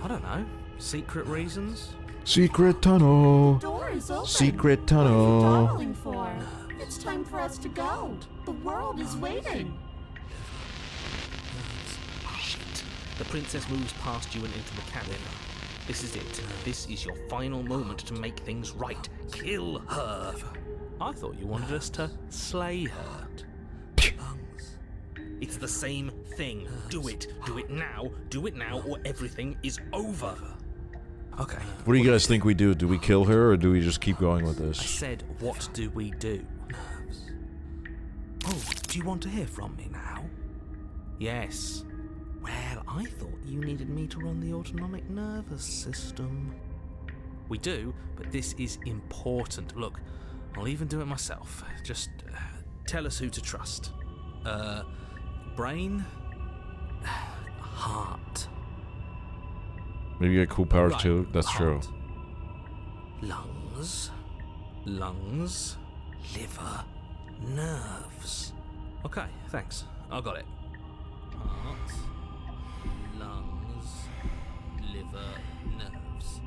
I don't know. Secret reasons? Secret tunnel. Door is open. Secret What are you tunnel. dawdling for? It's time for us to go. The world is waiting. Shit. The princess moves past you and into the cabin. This is it. This is your final moment to make things right. Kill her. I thought you wanted us to slay her. It's the same thing. Do it. Do it now. Do it now, or everything is over. Okay. What do you guys think we do? Do we kill her, or do we just keep going with I this? said, what do we do? Oh, do you want to hear from me now? Yes. Well, I thought you needed me to run the autonomic nervous system. We do, but this is important. Look, I'll even do it myself. Just tell us who to trust. Brain? Heart. Maybe you get cool powers Right, too. That's true. heart. Lungs. Lungs. Liver. Nerves. Okay, thanks. I got it. Heart. Lungs. Liver. Nerves.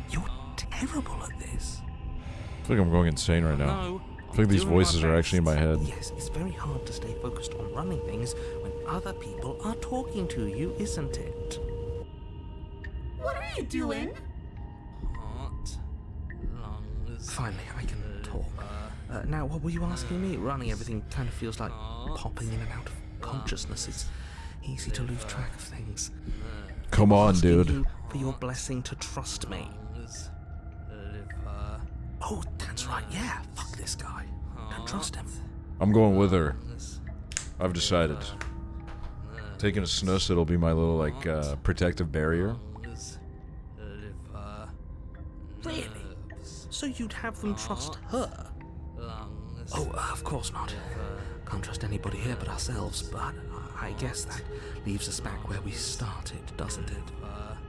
You're terrible at this. I feel like I'm going insane right now. No. I feel like these doing my voices are actually in my best. head. Yes, it's very hard to stay focused on running things when other people are talking to you, isn't it? What are you doing? Heart, lungs. Finally, I can talk. Now, what were you asking me? Running everything kind of feels like popping in and out of consciousness. It's easy to lose track of things. Come on, Asking dude. you for your blessing to trust me. Oh, that's right. Yeah, fuck this guy. Don't trust him. I'm going with her. I've decided. Taking a snus, it'll be my little, like, protective barrier. Really? So you'd have them trust her? Oh, of course not. Can't trust anybody here but ourselves, but I guess that leaves us back where we started, doesn't it?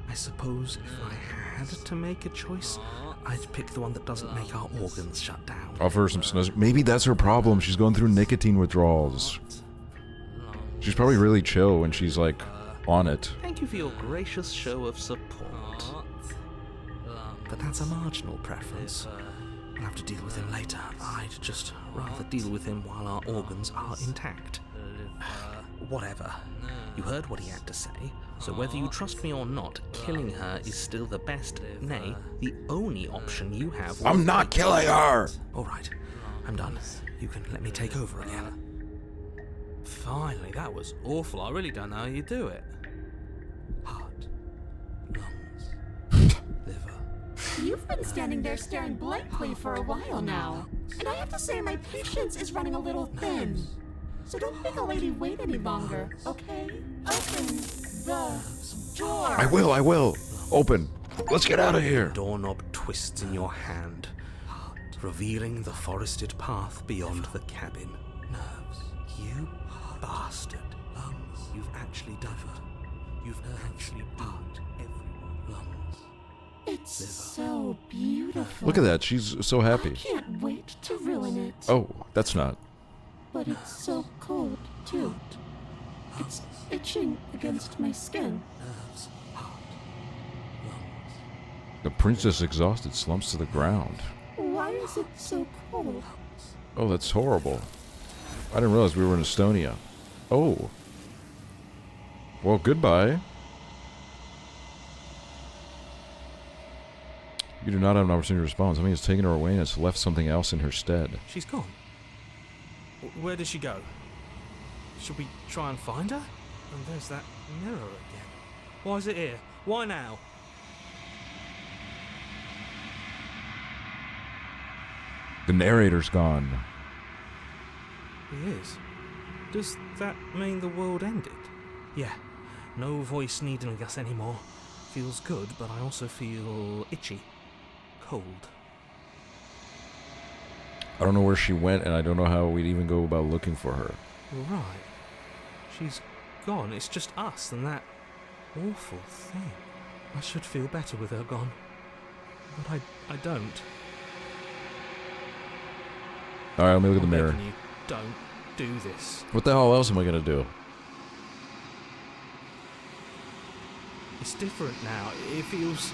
I suppose if I had to make a choice, I'd pick the one that doesn't make our organs shut down. Offer her some snus. Maybe that's her problem. She's going through nicotine withdrawals. She's probably really chill when she's like on it. Thank you for your gracious show of support. But that's a marginal preference. We'll have to deal with him later. I'd just rather deal with him while our organs are intact. Whatever. You heard what he had to say, so whether you trust me or not, killing her is still the best, nay, the only option you have. I'm not killing her! Alright, I'm done. You can let me take over again. Finally, that was awful. I really don't know how you do it. Heart, lungs, liver. You've been standing there staring blankly for a while now. And I have to say my patience is running a little thin. So don't make a lady wait any longer, okay? Open the door. I will. Open. Let's get out of here. Doorknob twists in your hand, revealing the forested path beyond the cabin. Nerves. You bastard. Lungs. You've actually done it. You've actually duped everyone. Lungs. It's so beautiful. Look at that. She's so I happy. can't wait to ruin it. Oh, that's not. But it's so cold, too. It's itching against my skin. Nerves. Heart. Lungs. The princess, exhausted, slumps to the ground. Why is it so cold? Oh, that's horrible. I didn't realize we were in Estonia. Oh. Well, goodbye. You do not have an opportunity to respond. Something has taken her away and has left something else in her stead. She's gone. Where did she go? Should we try and find her? And there's that mirror again. Why is it here? Why now? The narrator's gone. He is. Does that mean the world ended? Yeah. No voice needing us anymore. Feels good, but I also feel itchy. Cold. I don't know where she went, and I don't know how we'd even go about looking for her. Right. She's gone. It's just us and that awful thing. I should feel better with her gone. But I don't. Alright, let me look at the I'm mirror. begging you, don't do this. What the hell else am I gonna do? It's different now. It feels...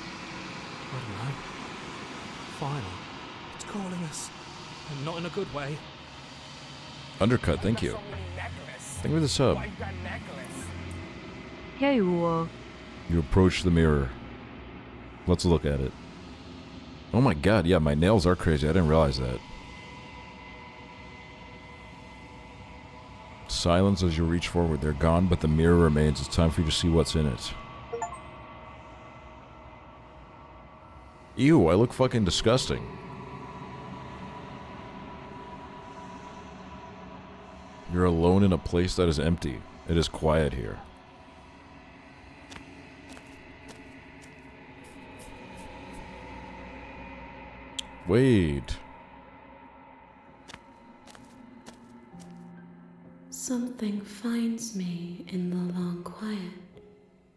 I don't know. Final. It's calling us. And not in a good way. Undercut, thank you. Thank you for the sub. Hey, You approach the mirror. Let's look at it. Oh my god, yeah, my nails are crazy. I didn't realize that. Silence as you reach forward. They're gone, but the mirror remains. It's time for you to see what's in it. Ew, I look fucking disgusting. You're alone in a place that is empty. It is quiet here. Wait. Something finds me in the long quiet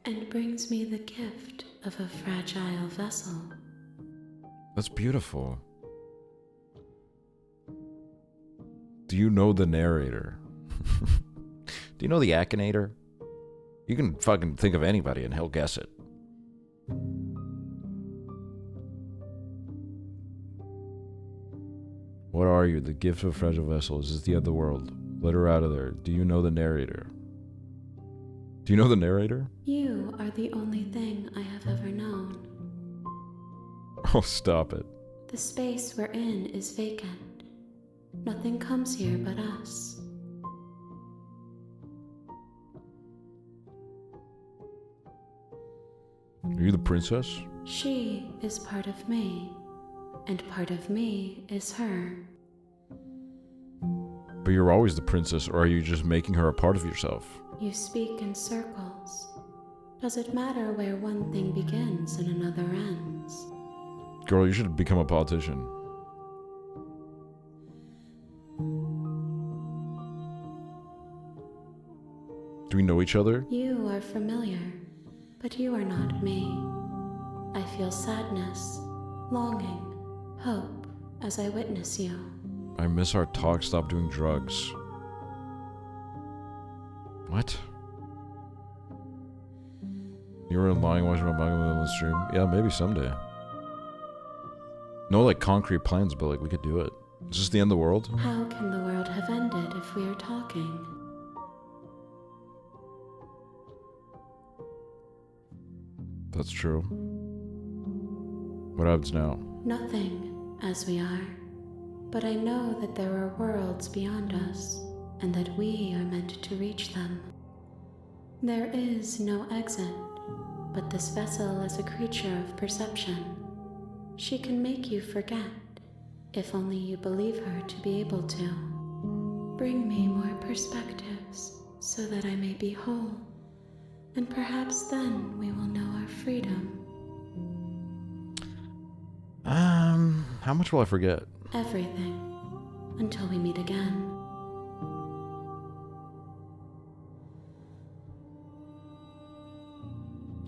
and brings me the gift of a fragile vessel. That's beautiful. Do you know the narrator? Do you know the Akinator? You can fucking think of anybody and he'll guess it. What are you? The gift of a fragile vessel. Is this the other world? Let her out of there. Do you know the narrator? Do you know the narrator? You are the only thing I have ever known. Oh, stop it. The space we're in is vacant. Nothing comes here but us. Are you the princess? She is part of me, and part of me is her. But you're always the princess, or are you just making her a part of yourself? You speak in circles. Does it matter where one thing begins and another ends? Girl, you should become a politician. Do we know each other? You are familiar, but you are not me. I feel sadness, longing, hope as I witness you. I miss our talk. Stop doing drugs. What? You were lying watching my manga on the stream? Yeah, maybe someday. No, like, concrete plans, but, like, we could do it. Is this the end of the world? How can the world have ended if we are talking? That's true. What happens now? Nothing, as we are. But I know that there are worlds beyond us, and that we are meant to reach them. There is no exit, but this vessel is a creature of perception. She can make you forget, if only you believe her to be able to. Bring me more perspectives, so that I may be whole, and perhaps then we will know our freedom. How much will I forget? Everything, until we meet again.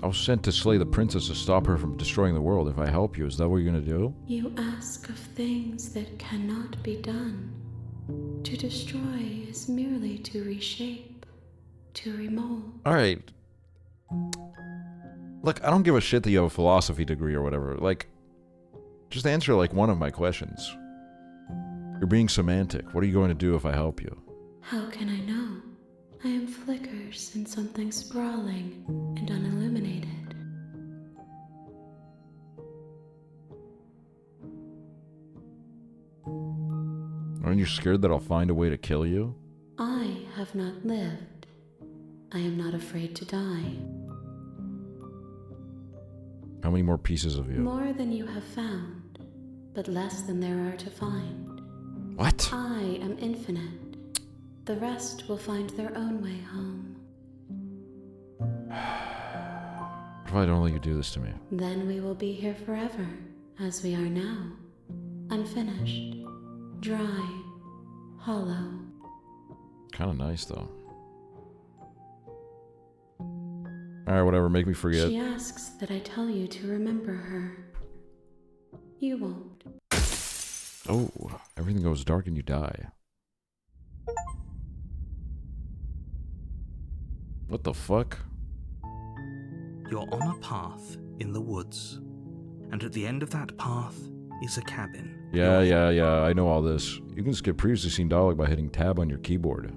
I was sent to slay the princess to stop her from destroying the world. If I help you, is that what you're gonna do? You ask of things that cannot be done. To destroy is merely to reshape, to remold. Alright. Look, I don't give a shit that you have a philosophy degree or whatever. Like, just answer, like, one of my questions. You're being semantic. What are you going to do if I help you? How can I know? I am flickers in something sprawling and unilluminated. Aren't you scared that I'll find a way to kill you? I have not lived. I am not afraid to die. How many more pieces of you? More than you have found, but less than there are to find. What? I am infinite. The rest will find their own way home. What if I don't let you do this to me? Then we will be here forever, as we are now. Unfinished, dry, hollow. Kinda nice, though. Alright, whatever, make me forget. She asks that I tell you to remember her. You won't. Oh, everything goes dark and you die. What the fuck? You're on a path in the woods, and at the end of that path is a cabin. Yeah, I know all this. You can skip previously seen dialogue by hitting tab on your keyboard.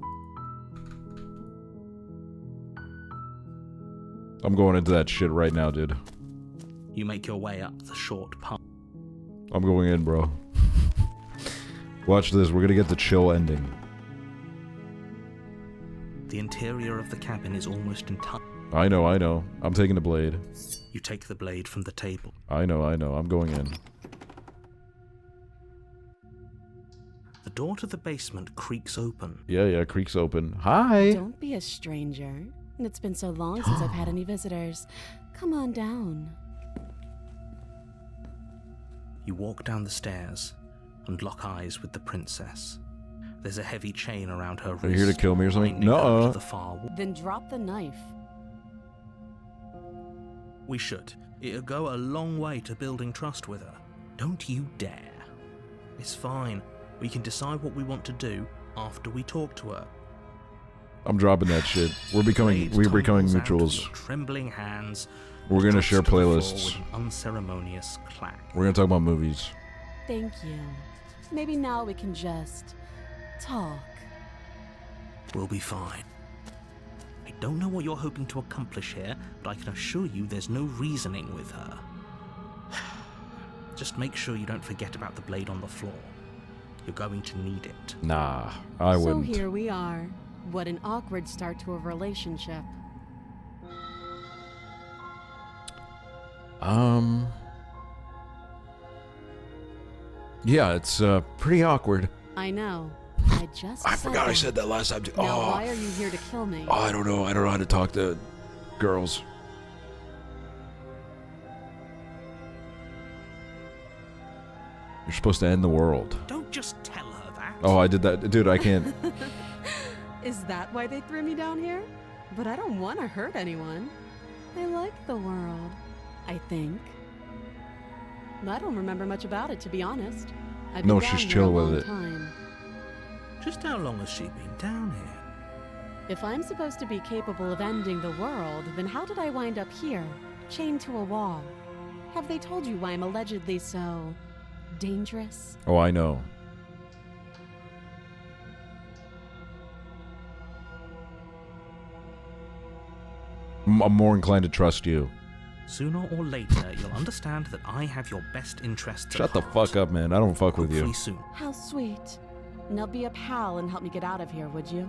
I'm going into that shit right now, dude. You make your way up the short path. I'm going in, bro. Watch this, we're gonna get the chill ending. The interior of the cabin is almost entirely... I know. I'm taking the blade. You take the blade from the table. I know. I'm going in. The door to the basement creaks open. Yeah, creaks open. Hi! Don't be a stranger. It's been so long since I've had any visitors. Come on down. You walk down the stairs and lock eyes with the princess. There's a heavy chain around her wrist. Are you here to kill me or something? binding her No. to the far wall. Then drop the knife. We should. It'll go a long way to building trust with her. Don't you dare. It's fine. We can decide what we want to do after we talk to her. I'm dropping that shit. We're becoming Blade tumbles out of mutuals. your trembling hands. We're gonna drops share to the floor playlists. with an unceremonious clack. We're gonna talk about movies. Thank you. Maybe now we can just talk. We'll be fine. I don't know what you're hoping to accomplish here, but I can assure you there's no reasoning with her. Just make sure you don't forget about the blade on the floor. You're going to need it. Nah, I wouldn't. So here we are. What an awkward start to a relationship. Yeah, it's pretty awkward. I know. I just I said forgot I that. said that last time. Now why are you here to kill me? I don't know. I don't know how to talk to girls. You're supposed to end the world. Don't just tell her that. Oh, I did that. Dude, I can't. Is that why they threw me down here? But I don't want to hurt anyone. I like the world, I think. I don't remember much about it, to be honest. I've been No, down she's here chill a with long it. time. Just how long has she been down here? If I'm supposed to be capable of ending the world, then how did I wind up here, chained to a wall? Have they told you why I'm allegedly so dangerous? Oh, I know. I'm more inclined to trust you. Sooner or later, you'll understand that I have your best interests Shut at the heart. fuck up, man. I don't fuck with you. Hopefully soon. How sweet. Now be a pal and help me get out of here, would you?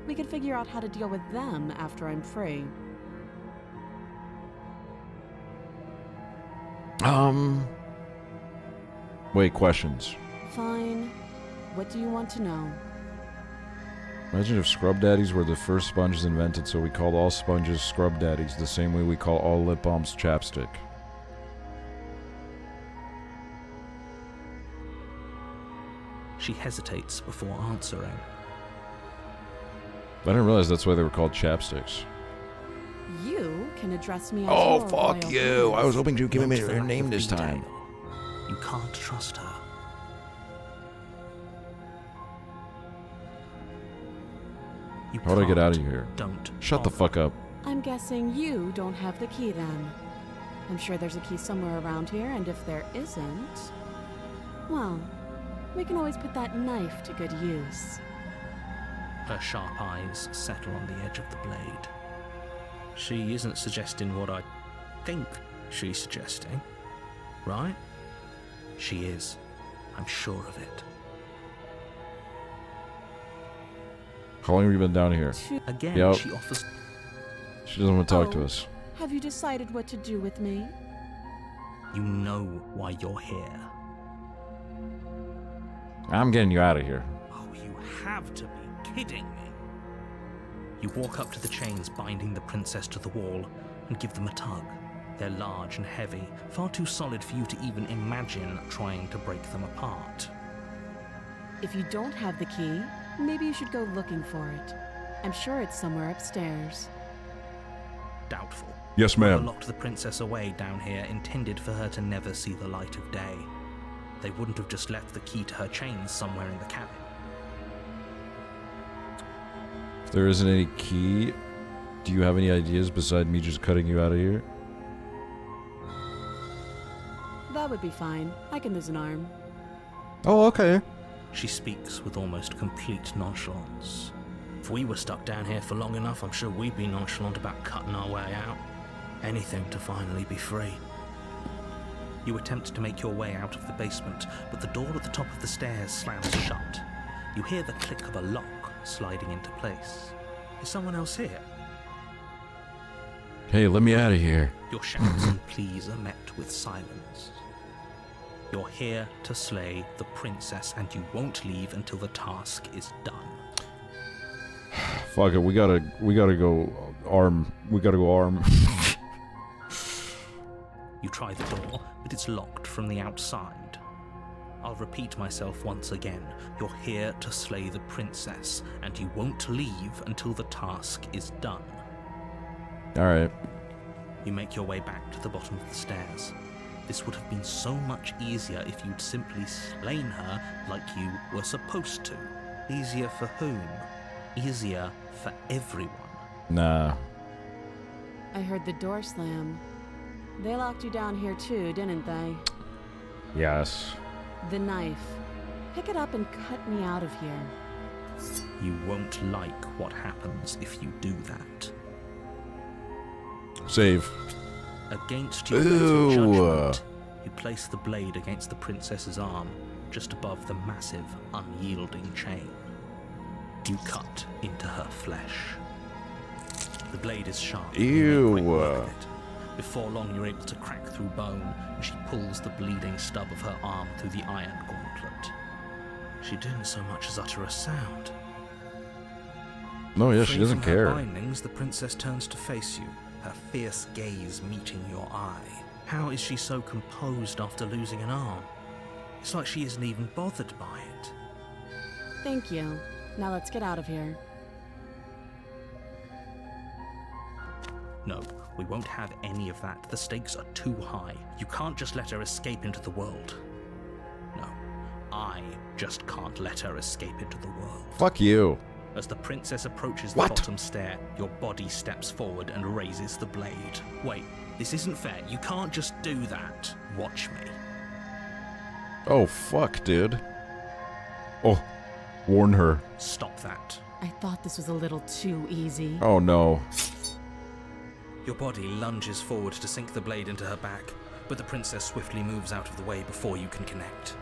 We could figure out how to deal with them after I'm free. Wait, questions. Fine. What do you want to know? Imagine if scrub daddies were the first sponges invented, so we called all sponges scrub daddies the same way we call all lip balms chapstick. She hesitates before answering. I didn't realize that's why they were called chapsticks. You can address me as Oh, your fuck royal you. I was highness. hoping you'd give me Note the her lack name of this time. detail. You can't trust her. You How do I get out of can't. here? Don't. Shut the bother. fuck up. I'm guessing you don't have the key then. I'm sure there's a key somewhere around here, and if there isn't, well, we can always put that knife to good use. Her sharp eyes settle on the edge of the blade. She isn't suggesting what I think she's suggesting, right? She is. I'm sure of it. How long have you been down here? Again, Yep. she offers. She doesn't want to talk to Oh. us. Have you decided what to do with me? You know why you're here. I'm getting you out of here. Oh, you have to be kidding me. You walk up to the chains binding the princess to the wall and give them a tug. They're large and heavy, far too solid for you to even imagine trying to break them apart. If you don't have the key, maybe you should go looking for it. I'm sure it's somewhere upstairs. Doubtful. Yes, Whoever ma'am. locked the princess away down here intended for her to never see the light of day. They wouldn't have just left the key to her chains somewhere in the cabin. If there isn't any key, do you have any ideas beside me just cutting you out of here? That would be fine. I can lose an arm. Oh, okay. She speaks with almost complete nonchalance. If we were stuck down here for long enough, I'm sure we'd be nonchalant about cutting our way out. Anything to finally be free. You attempt to make your way out of the basement, but the door at the top of the stairs slams shut. You hear the click of a lock sliding into place. Is someone else here? Hey, let me out of here. Your shouts and pleas are met with silence. You're here to slay the princess, and you won't leave until the task is done. Fuck it, we gotta go arm. We gotta go arm. You try the door, but it's locked from the outside. I'll repeat myself once again. You're here to slay the princess, and you won't leave until the task is done. Alright. You make your way back to the bottom of the stairs. This would have been so much easier if you'd simply slain her like you were supposed to. Easier for whom? Easier for everyone. Nah. I heard the door slam. They locked you down here too, didn't they? Yes. The knife. Pick it up and cut me out of here. You won't like what happens if you do that. Save. Against your Ew. better judgment, you place the blade against the princess's arm, just above the massive, unyielding chain. You cut into her flesh. The blade is sharp. and you make quick work of it. Before long, you're able to crack through bone, and she pulls the bleeding stub of her arm through the iron gauntlet. She didn't so much as utter a sound. No, yeah, she Free doesn't from her care. bindings, the princess turns to face you, her fierce gaze meeting your eye. How is she so composed after losing an arm? It's like she isn't even bothered by it. Thank you. Now let's get out of here. No, we won't have any of that. The stakes are too high. You can't just let her escape into the world. No, I just can't let her escape into the world. Fuck you. As the princess approaches the What? bottom stair, your body steps forward and raises the blade. Wait, this isn't fair. You can't just do that. Watch me. Oh, fuck, dude. Oh, warn her. Stop that. I thought this was a little too easy. Oh, no. Your body lunges forward to sink the blade into her back, but the princess swiftly moves out of the way before you can connect.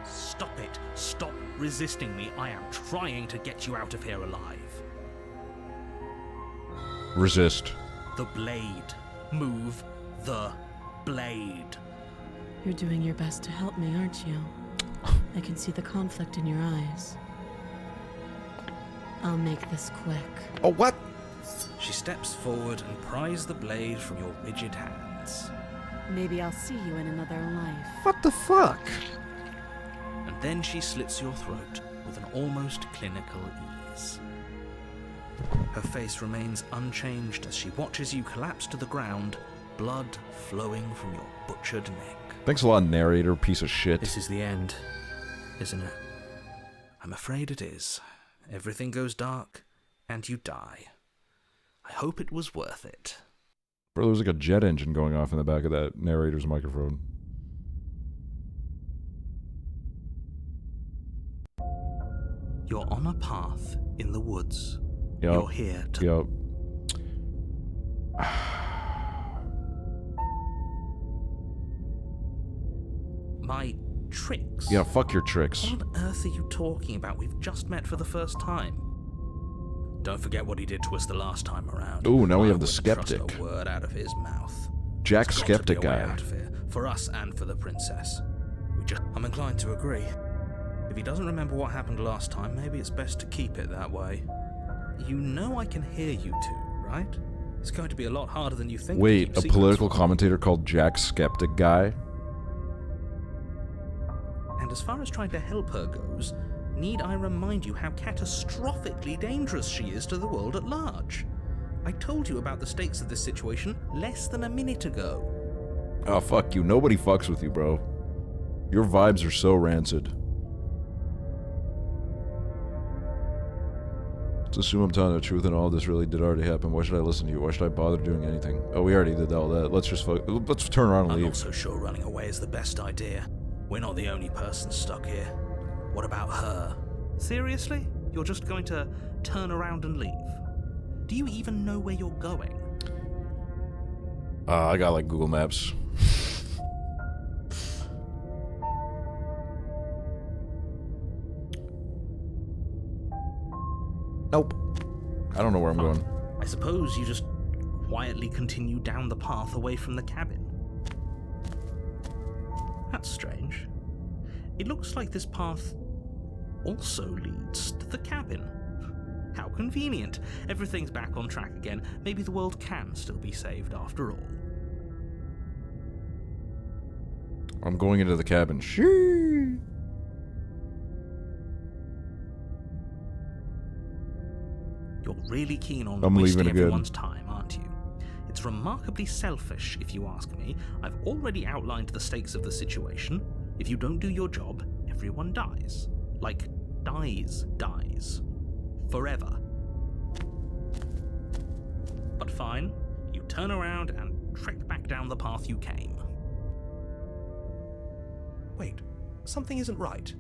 Stop it. Stop resisting me. I am trying to get you out of here alive. Resist. The blade. Move the blade. You're doing your best to help me, aren't you? I can see the conflict in your eyes. I'll make this quick. Oh, what? She steps forward and pries the blade from your rigid hands. Maybe I'll see you in another life. What the fuck? And then she slits your throat with an almost clinical ease. Her face remains unchanged as she watches you collapse to the ground, blood flowing from your butchered neck. Thanks a lot, narrator, piece of shit. This is the end, isn't it? I'm afraid it is. Everything goes dark, and you die. I hope it was worth it. Bro, there was like a jet engine going off in the back of that narrator's microphone. You're on a path in the woods. Yep. You're here to... Yep. My tricks? Yeah, fuck your tricks. What on earth are you talking about? We've just met for the first time. Don't forget what he did to us the last time around. Ooh, now we I have the wouldn't skeptic. Trust a word out of his mouth. Jack There's got to Skeptic be a way guy. out of here, for us and for the princess. I'm inclined to agree. If he doesn't remember what happened last time, maybe it's best to keep it that way. You know I can hear you two, right? It's going to be a lot harder than you think. Wait, to keep a secrets political from. commentator called Jack Skeptic guy? And as far as trying to help her goes, need I remind you how catastrophically dangerous she is to the world at large? I told you about the stakes of this situation less than a minute ago. Oh, fuck you. Nobody fucks with you, bro. Your vibes are so rancid. Let's assume I'm telling the truth and all this really did already happen. Why should I listen to you? Why should I bother doing anything? Oh, we already did all that. Let's just let's turn around and I'm leave. not so sure running away is the best idea. We're not the only person stuck here. What about her? Seriously? You're just going to turn around and leave? Do you even know where you're going? I got like Google Maps. Nope. I don't know where I'm going. I suppose you just quietly continue down the path away from the cabin. That's strange. It looks like this path also leads to the cabin. How convenient. Everything's back on track again. Maybe the world can still be saved after all. I'm going into the cabin. Shee. You're really keen on I'm wasting leaving again. everyone's time, aren't you? It's remarkably selfish, if you ask me. I've already outlined the stakes of the situation. If you don't do your job, everyone dies. Like, dies. Forever. But fine, you turn around and trek back down the path you came. Wait, something isn't right.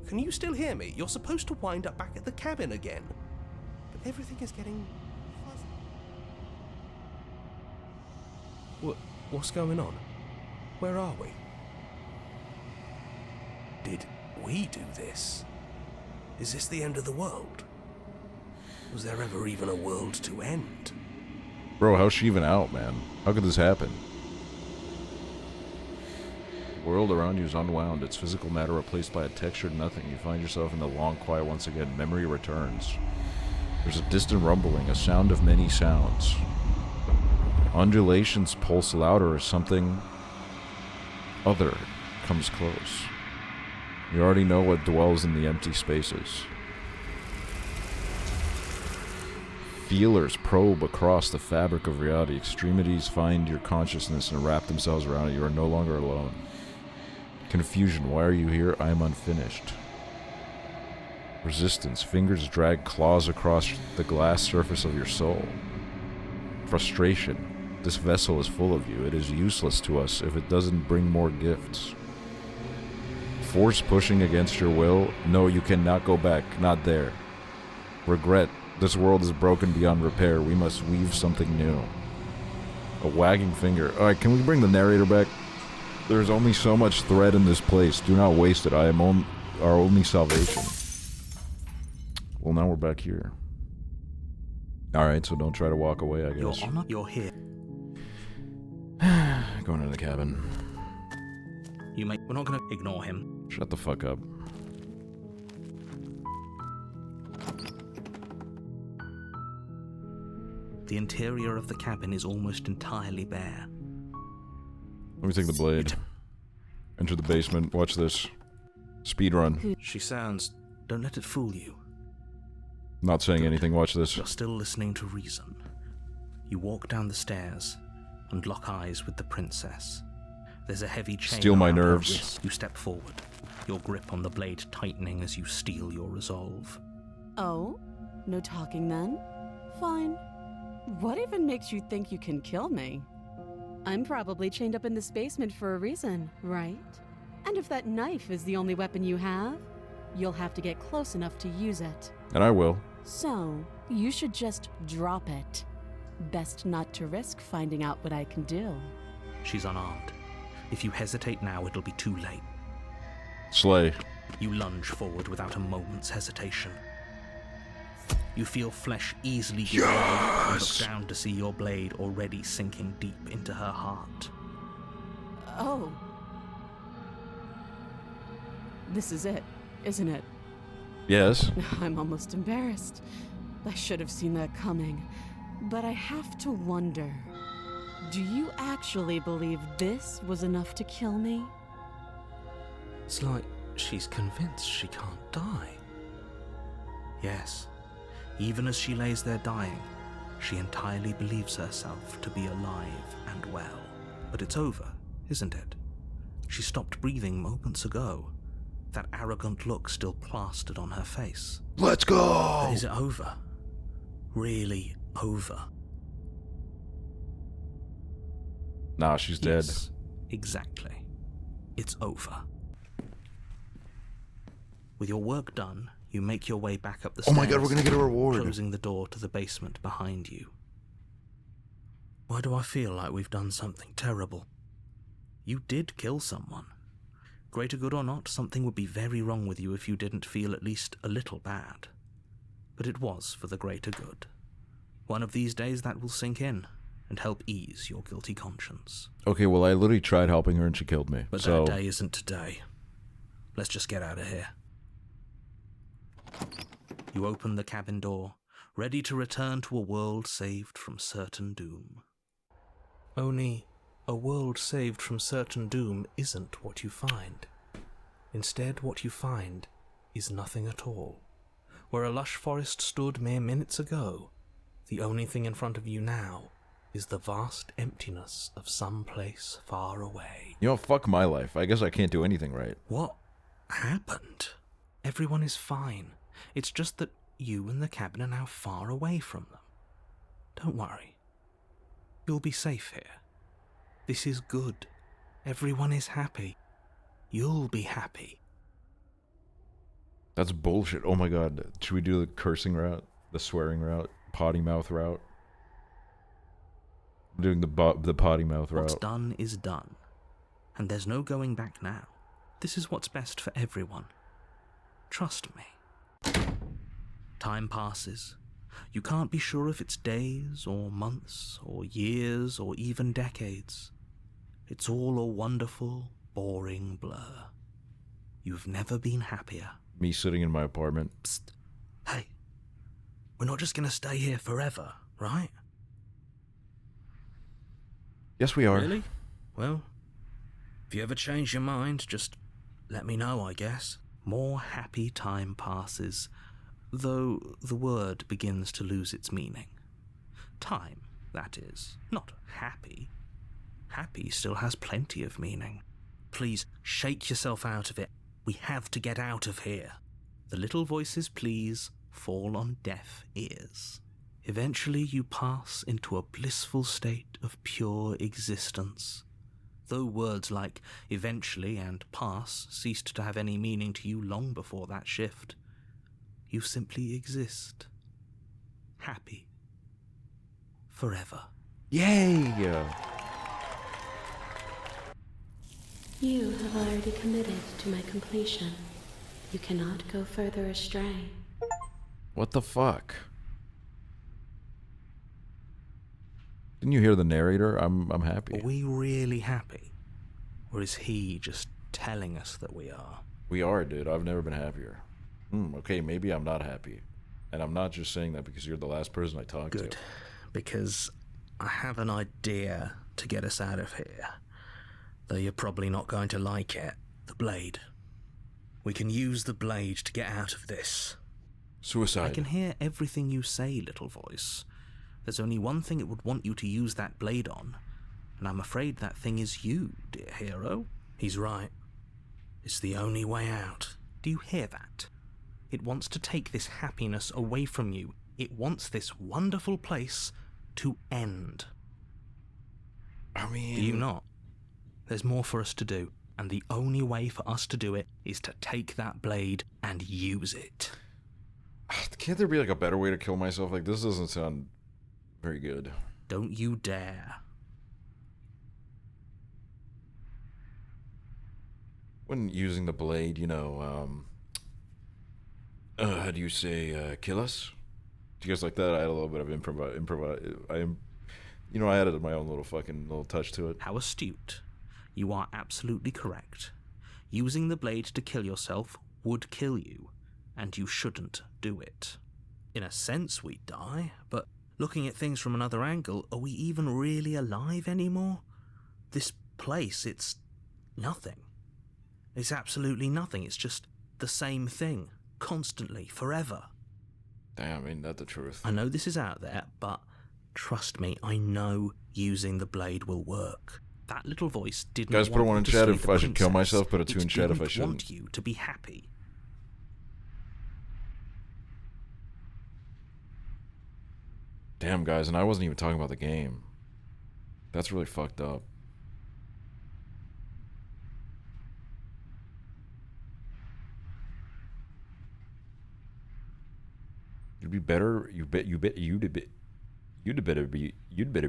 Can you still hear me? You're supposed to wind up back at the cabin again. But everything is getting fuzzy. What's going on? Where are we? Did we do this? Is this the end of the world? Was there ever even a world to end? Bro, how's she even out, man? How could this happen? The world around you is unwound. Its physical matter replaced by a textured nothing. You find yourself in the long quiet once again. Memory returns. There's a distant rumbling, a sound of many sounds. Undulations pulse louder as something other comes close. You already know what dwells in the empty spaces. Feelers probe across the fabric of reality. Extremities find your consciousness and wrap themselves around it. You are no longer alone. Confusion. Why are you here? I am unfinished. Resistance. Fingers drag claws across the glass surface of your soul. Frustration. This vessel is full of you. It is useless to us if it doesn't bring more gifts. Force pushing against your will. No, you cannot go back. Not there. Regret. This world is broken beyond repair. We must weave something new. A wagging finger. Alright, can we bring the narrator back? There's only so much thread in this place. Do not waste it. I am our only salvation. Well, now we're back here. Alright, so don't try to walk away, I guess. Your Honor, you're here. Going into the cabin. We're not gonna ignore him. Shut the fuck up. The interior of the cabin is almost entirely bare. Let me take the blade. Enter the basement. Watch this. Speed run. She sounds... Don't let it fool you. Not saying anything. Watch this. You're still listening to reason. You walk down the stairs and lock eyes with the princess. There's a heavy chain Steal my around her nerves. wrist. You step forward, your grip on the blade tightening as you steel your resolve. Oh? No talking then? Fine. What even makes you think you can kill me? I'm probably chained up in this basement for a reason, right? And if that knife is the only weapon you have, you'll have to get close enough to use it. And I will. So, you should just drop it. Best not to risk finding out what I can do. She's unarmed. If you hesitate now, it'll be too late. Slay. You lunge forward without a moment's hesitation. You feel flesh easily give way and look down to see your blade already sinking deep into her heart. Oh. This is it, isn't it? Yes. I'm almost embarrassed. I should have seen that coming. But I have to wonder, do you actually believe this was enough to kill me? It's like she's convinced she can't die. Yes, even as she lays there dying, she entirely believes herself to be alive and well. But it's over, isn't it? She stopped breathing moments ago. That arrogant look still plastered on her face. Let's go! But is it over? Really over? Nah, she's dead. Yes, exactly. It's over. With your work done, you make your way back up the stairs. Oh my god, we're gonna get a reward. Closing the door to the basement behind you. Why do I feel like we've done something terrible? You did kill someone. Greater good or not, something would be very wrong with you if you didn't feel at least a little bad. But it was for the greater good. One of these days that will sink in and help ease your guilty conscience. Okay, well, I literally tried helping her and she killed me. But so... that day isn't today. Let's just get out of here. You open the cabin door, ready to return to a world saved from certain doom. Only, a world saved from certain doom isn't what you find. Instead, what you find is nothing at all. Where a lush forest stood mere minutes ago, the only thing in front of you now is the vast emptiness of some place far away. You know, fuck my life. I guess I can't do anything right. What happened? Everyone is fine. It's just that you and the cabin are now far away from them. Don't worry. You'll be safe here. This is good. Everyone is happy. You'll be happy. That's bullshit. Oh my god. Should we do the cursing route? The swearing route? Potty mouth route? I'm doing the potty mouth route. What's done is done. And there's no going back now. This is what's best for everyone. Trust me. Time passes. You can't be sure if it's days or months or years or even decades. It's all a wonderful, boring blur. You've never been happier. Me sitting in my apartment. Psst. Hey, we're not just gonna stay here forever, right? Yes, we are. Really? Well, if you ever change your mind, just let me know, I guess. More happy time passes, though the word begins to lose its meaning. Time, that is, not happy. Happy still has plenty of meaning. Please, shake yourself out of it. We have to get out of here. The little voice's pleas fall on deaf ears. Eventually you pass into a blissful state of pure existence. Though words like eventually and pass ceased to have any meaning to you long before that shift, you simply exist. Happy. Forever. Yay! You have already committed to my completion. You cannot go further astray. What the fuck? Didn't you hear the narrator? I'm happy. Are we really happy? Or is he just telling us that we are? We are, dude. I've never been happier. Okay, maybe I'm not happy. And I'm not just saying that because you're the last person I talked to. Good. Because I have an idea to get us out of here. Though you're probably not going to like it. The blade. We can use the blade to get out of this. Suicide. I can hear everything you say, little voice. There's only one thing it would want you to use that blade on, and I'm afraid that thing is you, dear hero. He's right. It's the only way out. Do you hear that? It wants to take this happiness away from you. It wants this wonderful place to end. I mean... Do you not? There's more for us to do, and the only way for us to do it is to take that blade and use it. Can't there be like a better way to kill myself? Like, this doesn't sound very good. Don't you dare. When using the blade, you know, how do you say, kill us? Do you guys like that? I had a little bit of I added my own little touch to it. How astute. You are absolutely correct. Using the blade to kill yourself would kill you, and you shouldn't do it. In a sense, we die, but looking at things from another angle, are we even really alive anymore? This place, it's nothing. It's absolutely nothing. It's just the same thing, constantly, forever. Damn, ain't that the truth? I know this is out there, but trust me, I know using the blade will work. That little voice didn't Guys, put a want 1 in you to chat slay if the I should kill princess. myself, put a 2 in chat if I It didn't shouldn't. want you to be happy. Damn, guys, and I wasn't even talking about the game. That's really fucked up. You'd be better. You'd better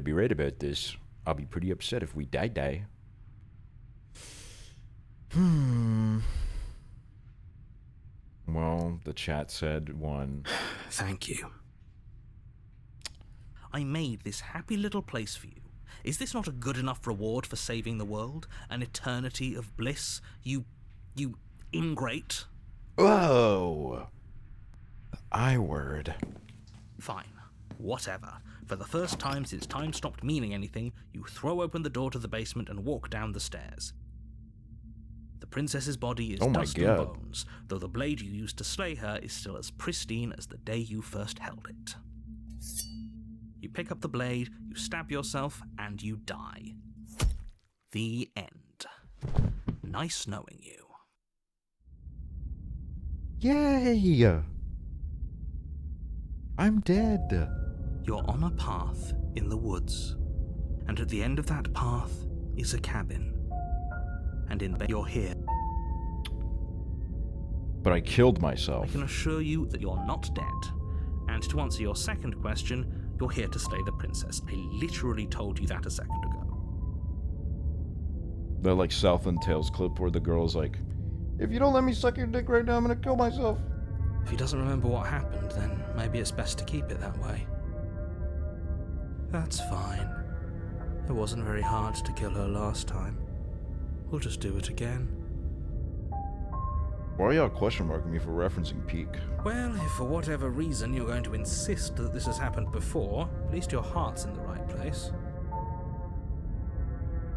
be right about this. I'll be pretty upset if we die. Well, the chat said 1. Thank you. I made this happy little place for you. Is this not a good enough reward for saving the world? An eternity of bliss? You ingrate? Whoa. I-word. Fine. Whatever. For the first time since time stopped meaning anything, you throw open the door to the basement and walk down the stairs. The princess's body is Oh my dust God. and bones, though the blade you used to slay her is still as pristine as the day you first held it. You pick up the blade, you stab yourself, and you die. The end. Nice knowing you. Yay! I'm dead. You're on a path in the woods, and at the end of that path is a cabin. And in bed you're here. But I killed I myself. can assure you that you're not dead. And to answer your second question, you're here to slay the princess. I literally told you that a second ago. That like Southland Tales clip where the girl's like, if you don't let me suck your dick right now, I'm gonna kill myself. If he doesn't remember what happened, then maybe it's best to keep it that way. That's fine. It wasn't very hard to kill her last time. We'll just do it again. Why are y'all question marking me for referencing Peak? Well, if for whatever reason you're going to insist that this has happened before, at least your heart's in the right place.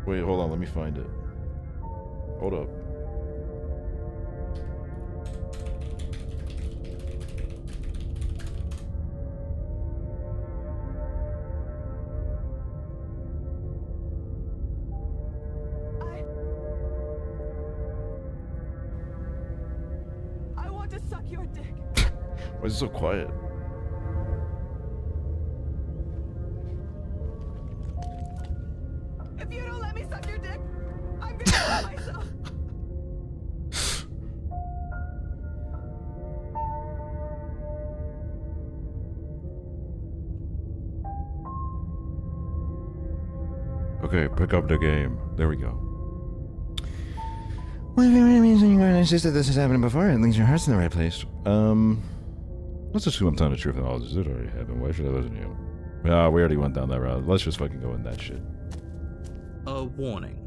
Wait, hold on, let me find it. Hold up. I want to suck your dick. Why is it so quiet? If you don't let me suck your dick, I'm gonna kill myself. Okay, pick up the game. There we go. Well, if it means you're going to insist that this has happened before, it leaves your heart's in the right place. Let's assume I'm telling the truth and all this did already happen. Why should I listen to you? Yeah, we already went down that route. Let's just fucking go in that shit. A warning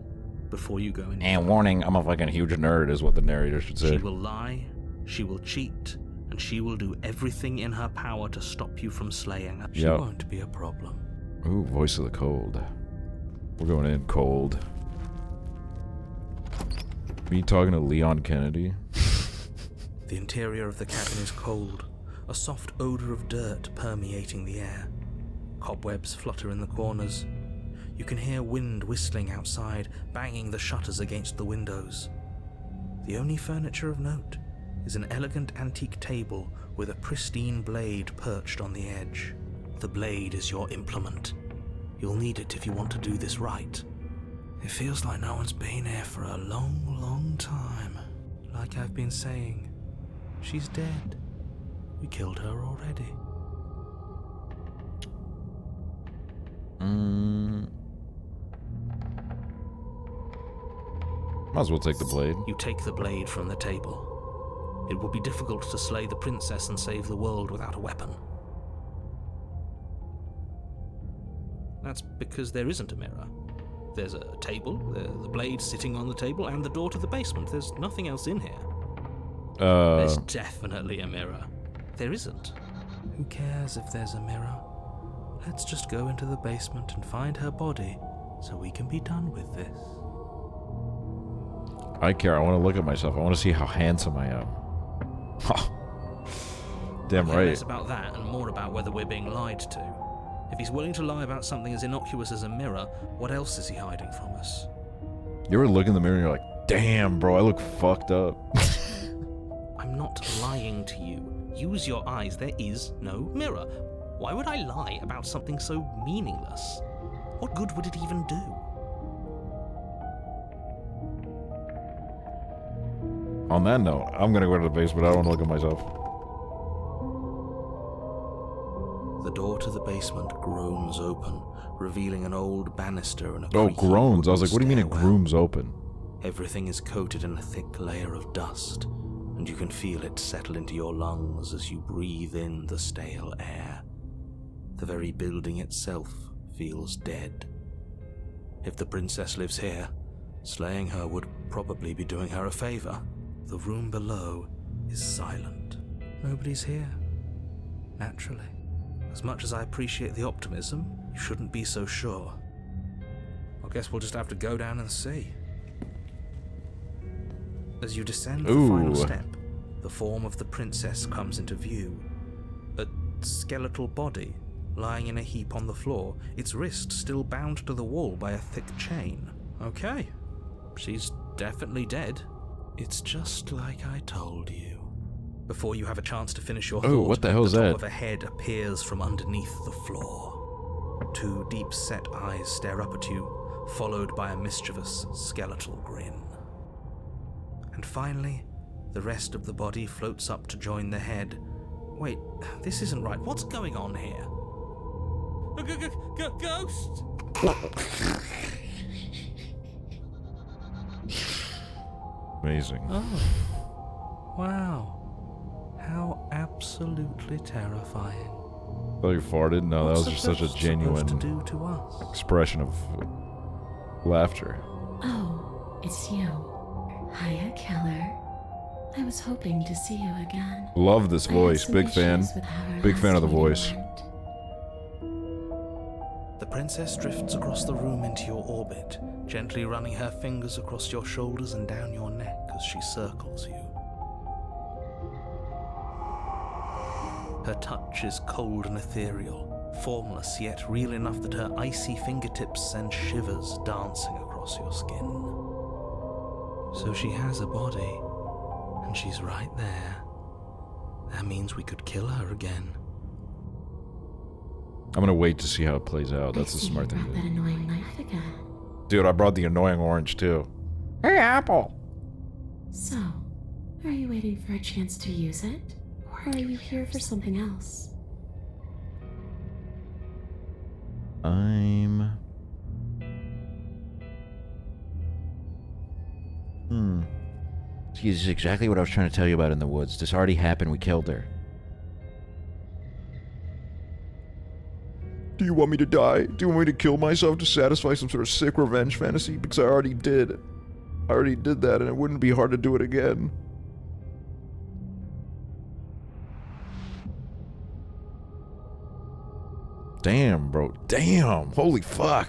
before you go in. And warning, I'm a fucking huge nerd, is what the narrator should say. She will lie, she will cheat, and she will do everything in her power to stop you from slaying her. She won't be a problem. Ooh, voice of the cold. We're going in cold. Me talking to Leon Kennedy? The interior of the cabin is cold, a soft odor of dirt permeating the air. Cobwebs flutter in the corners. You can hear wind whistling outside, banging the shutters against the windows. The only furniture of note is an elegant antique table with a pristine blade perched on the edge. The blade is your implement. You'll need it if you want to do this right. It feels like no one's been here for a long, long time. Like I've been saying, she's dead. We killed her already. Might as well take the blade. You take the blade from the table. It will be difficult to slay the princess and save the world without a weapon. That's because there isn't a mirror. There's a table, the blade sitting on the table, and the door to the basement. There's nothing else in here. There's definitely a mirror. There isn't. Who cares if there's a mirror? Let's just go into the basement and find her body so we can be done with this. I care. I want to look at myself. I want to see how handsome I am. Damn right. Less about that and more about whether we're being lied to. If he's willing to lie about something as innocuous as a mirror, what else is he hiding from us? You ever look in the mirror and you're like, damn, bro, I look fucked up. I'm not lying to you. Use your eyes. There is no mirror. Why would I lie about something so meaningless? What good would it even do? On that note, I'm gonna go to the basement. I don't want to look at myself. The door to the basement groans open, revealing an old banister and a Oh, creaky groans. I was like, what do you mean it stairwell. grooms open? Everything is coated in a thick layer of dust, and you can feel it settle into your lungs as you breathe in the stale air. The very building itself feels dead. If the princess lives here, slaying her would probably be doing her a favor. The room below is silent. Nobody's here. Naturally. As much as I appreciate the optimism, you shouldn't be so sure. I guess we'll just have to go down and see. As you descend the final step, the form of the princess comes into view. A skeletal body lying in a heap on the floor, its wrist still bound to the wall by a thick chain. Okay, she's definitely dead. It's just like I told you. Before you have a chance to finish your thought, what the hell is the that? top of a head appears from underneath the floor. Two deep-set eyes stare up at you, followed by a mischievous skeletal grin. And finally, the rest of the body floats up to join the head. Wait, this isn't right. What's going on here? Ghost! Amazing. Oh. Wow. How absolutely terrifying. Thought you farted? No, that was just such a genuine to do to us? expression of laughter. Oh, it's you. Hiya, Keller. I was hoping to see you again. Love this I had voice. some Big fan. issues with how our Big fan last of the meeting voice. went. The princess drifts across the room into your orbit, gently running her fingers across your shoulders and down your neck as she circles you. Her touch is cold and ethereal, formless yet real enough that her icy fingertips send shivers dancing across your skin. So she has a body, and she's right there, That means we could kill her again. I'm gonna wait to see how it plays out. That's I a see smart you thing brought to that do. annoying knife again. Dude, I brought the annoying orange too. Hey, Apple! So, are you waiting for a chance to use it? Or are you here for something else? See, this is exactly what I was trying to tell you about in the woods. This already happened. We killed her. Do you want me to die? Do you want me to kill myself to satisfy some sort of sick revenge fantasy? Because I already did. I already did that, and it wouldn't be hard to do it again. Damn, bro. Damn. Holy fuck.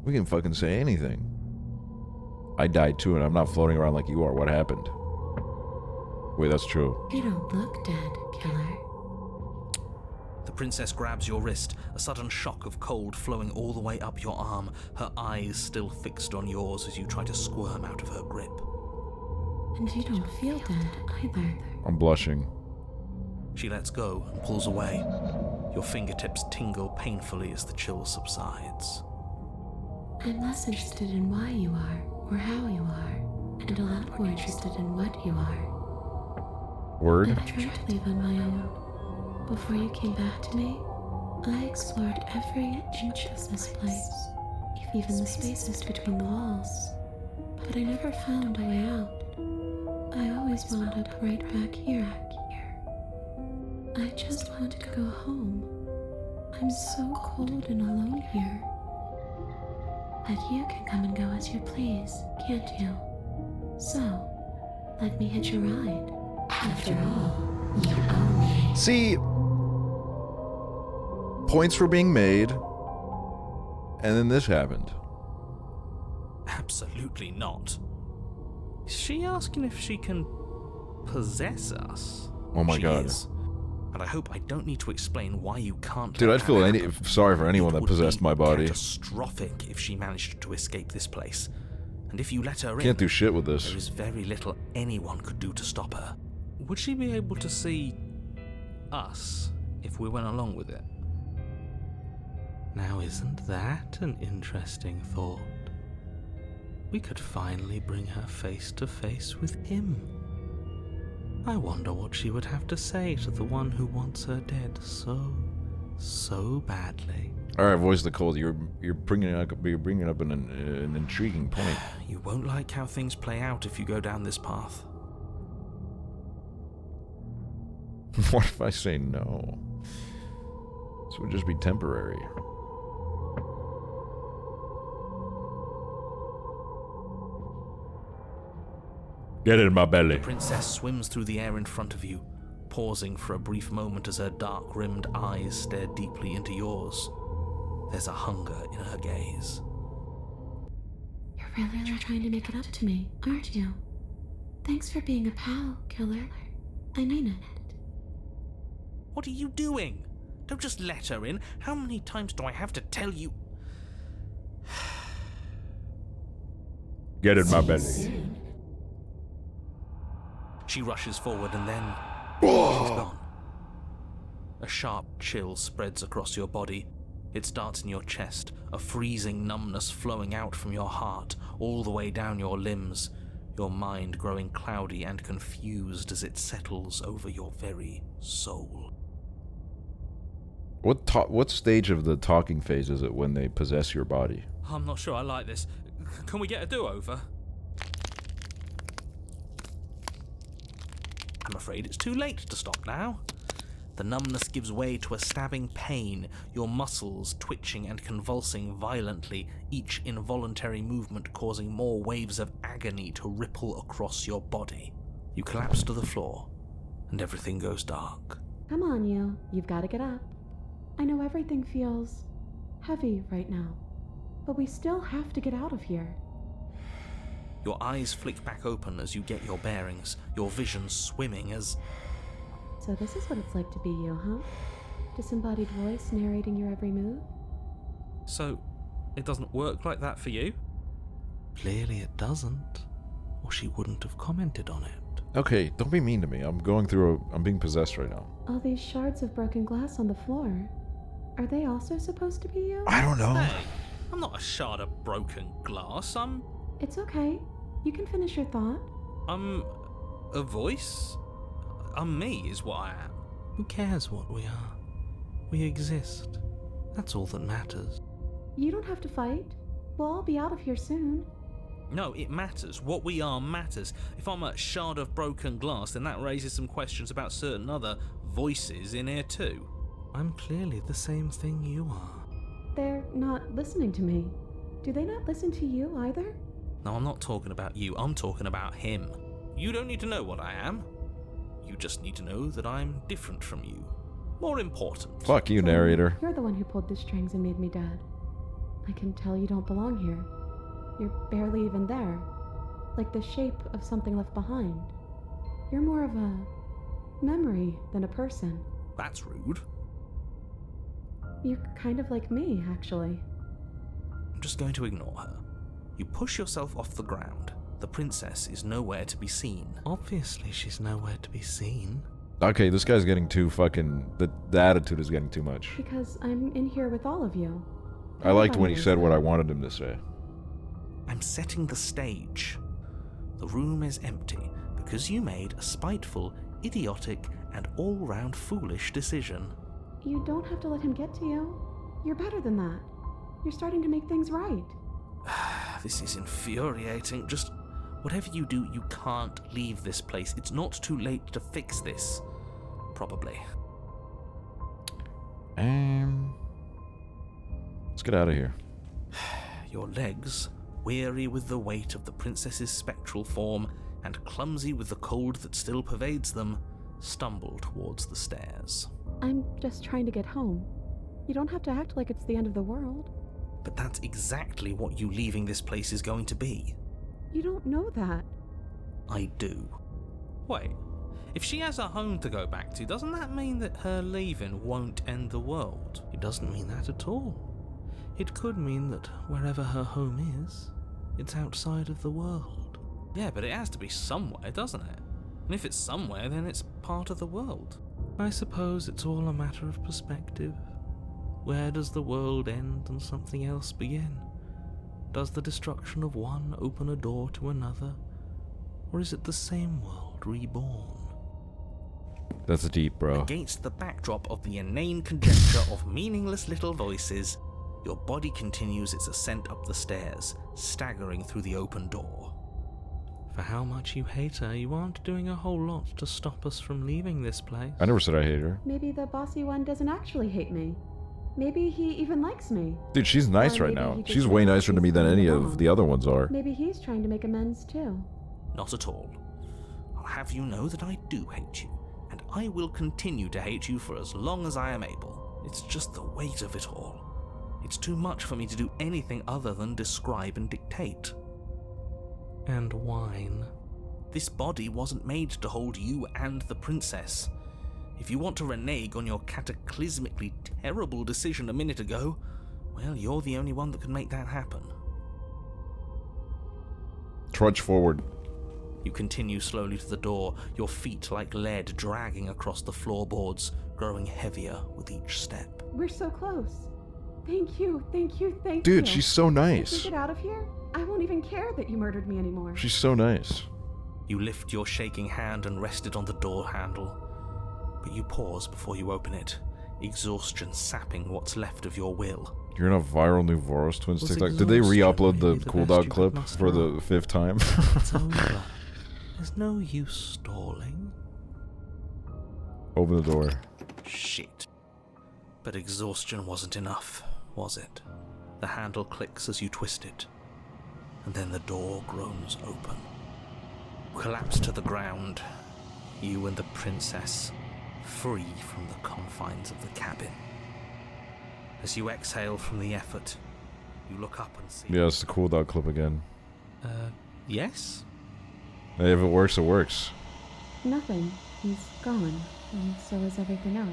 We can fucking say anything. I died too, and I'm not floating around like you are. What happened? Wait, that's true. You don't look dead, killer. The princess grabs your wrist, a sudden shock of cold flowing all the way up your arm, her eyes still fixed on yours as you try to squirm out of her grip. And you don't feel dead either. I'm blushing. She lets go and pulls away. Your fingertips tingle painfully as the chill subsides. I'm less interested in why you are, or how you are, and a lot more interested in what you are. Word? I tried to leave on my own. Before you came back to me, I explored every inch of this place, even the spaces between the walls. But I never found a way out. I always wound up right back here. I just want to go home. I'm so cold and alone here. But you can come and go as you please, can't you? So, let me hitch a ride. After all, you own me. See, points were being made, and then this happened. Absolutely not. Is she asking if she can possess us? Oh my She God. is. And I hope I don't need to explain why you can't. Dude, let I'd feel that happen. sorry for anyone It that would possessed be my body. Catastrophic if she managed to escape this place. And if you let her in, Can't do shit with this. there is very little anyone could do to stop her. Would she be able to see us if we went along with it? Now, isn't that an interesting thought? We could finally bring her face to face with him. I wonder what she would have to say to the one who wants her dead so badly. All right, voice the cold. You're bringing up an intriguing point. You won't like how things play out if you go down this path. What if I say no? This would just be temporary. Get it in my belly. The princess swims through the air in front of you, pausing for a brief moment as her dark-rimmed eyes stare deeply into yours. There's a hunger in her gaze. You're really trying to make it up to me, aren't you? Thanks for being a pal, killer. I mean it. What are you doing? Don't just let her in. How many times do I have to tell you? Get in my belly. She rushes forward and then she's gone. A sharp chill spreads across your body. It starts in your chest, a freezing numbness flowing out from your heart, all the way down your limbs, your mind growing cloudy and confused as it settles over your very soul. What stage of the talking phase is it when they possess your body? I'm not sure I like this. Can we get a do-over? I'm afraid it's too late to stop now. The numbness gives way to a stabbing pain, your muscles twitching and convulsing violently, each involuntary movement causing more waves of agony to ripple across your body. You collapse to the floor, and everything goes dark. Come on, you. You've got to get up. I know everything feels heavy right now, but we still have to get out of here. Your eyes flick back open as you get your bearings, your vision swimming as... So this is what it's like to be you, huh? Disembodied voice narrating your every move? So, it doesn't work like that for you? Clearly it doesn't, or she wouldn't have commented on it. Okay, don't be mean to me. I'm going through I'm being possessed right now. All these shards of broken glass on the floor. Are they also supposed to be you? I don't know. Hey, I'm not a shard of broken glass. It's okay. You can finish your thought. I'm a voice. Me is what I am. Who cares what we are? We exist. That's all that matters. You don't have to fight. We'll all be out of here soon. No, it matters. What we are matters. If I'm a shard of broken glass, then that raises some questions about certain other voices in here too. I'm clearly the same thing you are. They're not listening to me. Do they not listen to you either? No, I'm not talking about you. I'm talking about him. You don't need to know what I am. You just need to know that I'm different from you. More important. Fuck you, So, narrator. You're the one who pulled the strings and made me dead. I can tell you don't belong here. You're barely even there. Like the shape of something left behind. You're more of a memory than a person. That's rude. You're kind of like me, actually. I'm just going to ignore her. You push yourself off the ground. The princess is nowhere to be seen. Obviously, she's nowhere to be seen. Okay, this guy's getting too fucking... The attitude is getting too much. Because I'm in here with all of you. I liked when he Everybody is said what I there. wanted him to say. I'm setting the stage. The room is empty because you made a spiteful, idiotic, and all-round foolish decision. You don't have to let him get to you. You're better than that. You're starting to make things right. This is infuriating. Just whatever you do, you can't leave this place. It's not too late to fix this. Probably. Let's get out of here. Your legs, weary with the weight of the princess's spectral form and clumsy with the cold that still pervades them, stumble towards the stairs. I'm just trying to get home. You don't have to act like it's the end of the world. But that's exactly what you leaving this place is going to be. You don't know that. I do. Wait, if she has a home to go back to, doesn't that mean that her leaving won't end the world? It doesn't mean that at all. It could mean that wherever her home is, it's outside of the world. Yeah, but it has to be somewhere, doesn't it? And if it's somewhere, then it's part of the world. I suppose it's all a matter of perspective. Where does the world end and something else begin? Does the destruction of one open a door to another? Or is it the same world reborn? That's deep, bro. Against the backdrop of the inane conjecture of meaningless little voices, your body continues its ascent up the stairs, staggering through the open door. For how much you hate her, you aren't doing a whole lot to stop us from leaving this place. I never said I hate her. Maybe the bossy one doesn't actually hate me. Maybe he even likes me. Dude, she's nice Or right maybe now. he just She's way thinks nicer to he's me than doing any wrong. of the other ones are. Maybe he's trying to make amends too. Not at all. I'll have you know that I do hate you, and I will continue to hate you for as long as I am able. It's just the weight of it all. It's too much for me to do anything other than describe and dictate. And whine. This body wasn't made to hold you and the princess. If you want to renege on your cataclysmically terrible decision a minute ago, well, you're the only one that can make that happen. Trudge forward. You continue slowly to the door, your feet like lead dragging across the floorboards, growing heavier with each step. We're so close. Thank you, thank you, thank you. Dude, she's so If we nice. get out of here, I won't even care that you murdered me anymore. She's so nice. You lift your shaking hand and rest it on the door handle, but you pause before you open it, exhaustion sapping what's left of your will. You're in a viral new Voros Twins Was TikTok. Did they exhaustion re-upload the really the cooldown best you clip could muster for the up? 5th time? It's over. There's no use stalling. Open the door. Shit. But exhaustion wasn't enough, was it? The handle clicks as you twist it, and then the door groans open. Collapse to the ground, you and the princess, free from the confines of the cabin. As you exhale from the effort, you look up and see... Yeah, it's the cooldown clip again. Yes? Hey, if it works, it works. Nothing. He's gone, and so is everything else.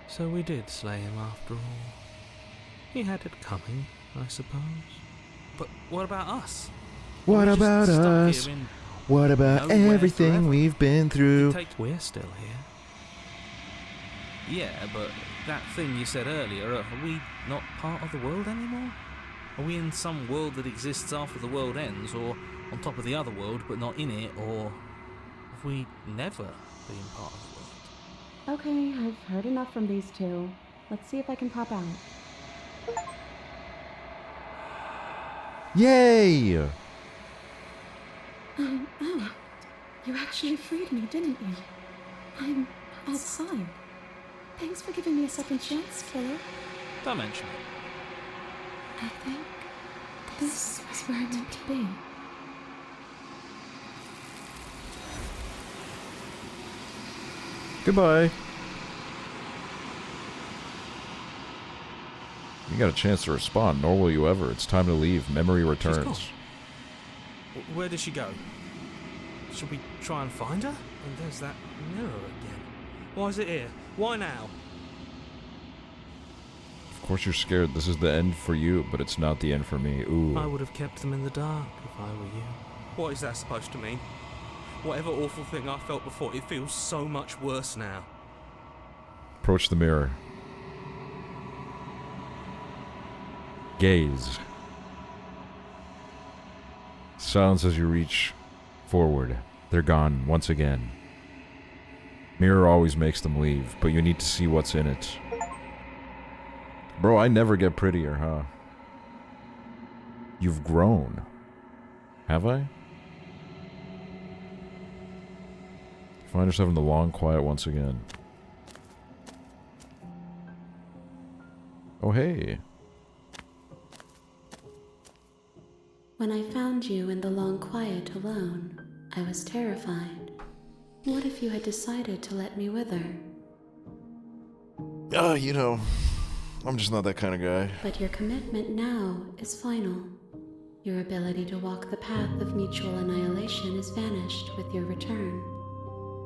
So we did slay him after all. He had it coming, I suppose. But what about us? What We're just about stuck us? here in What about Nowhere everything forever. we've been through? We're still here. Yeah, but that thing you said earlier, are we not part of the world anymore? Are we in some world that exists after the world ends, or on top of the other world but not in it, or have we never been part of the world? Okay, I've heard enough from these two. Let's see if I can pop out. Yay! I'm out. You actually freed me, didn't you? I'm outside. Thanks for giving me a second chance, killer. Don't mention it. I think this is where I meant to be. Goodbye. You got a chance to respond, nor will you ever. It's time to leave. Memory returns. gone. Where did she go? Should we try and find her? And there's that mirror again. Why is it here? Why now? Of course you're scared. This is the end for you, but it's not the end for me. Ooh. I would have kept them in the dark if I were you. What is that supposed to mean? Whatever awful thing I felt before, it feels so much worse now. Approach the mirror. Gaze. Silence as you reach forward. They're gone once again. Mirror always makes them leave, but you need to see what's in it. Bro, I never get prettier, huh? You've grown. Have I? Find yourself in the long quiet once again. Oh, hey. When I found you in the long quiet alone, I was terrified. What if you had decided to let me wither? You know, I'm just not that kind of guy. But your commitment now is final. Your ability to walk the path of mutual annihilation is vanished with your return.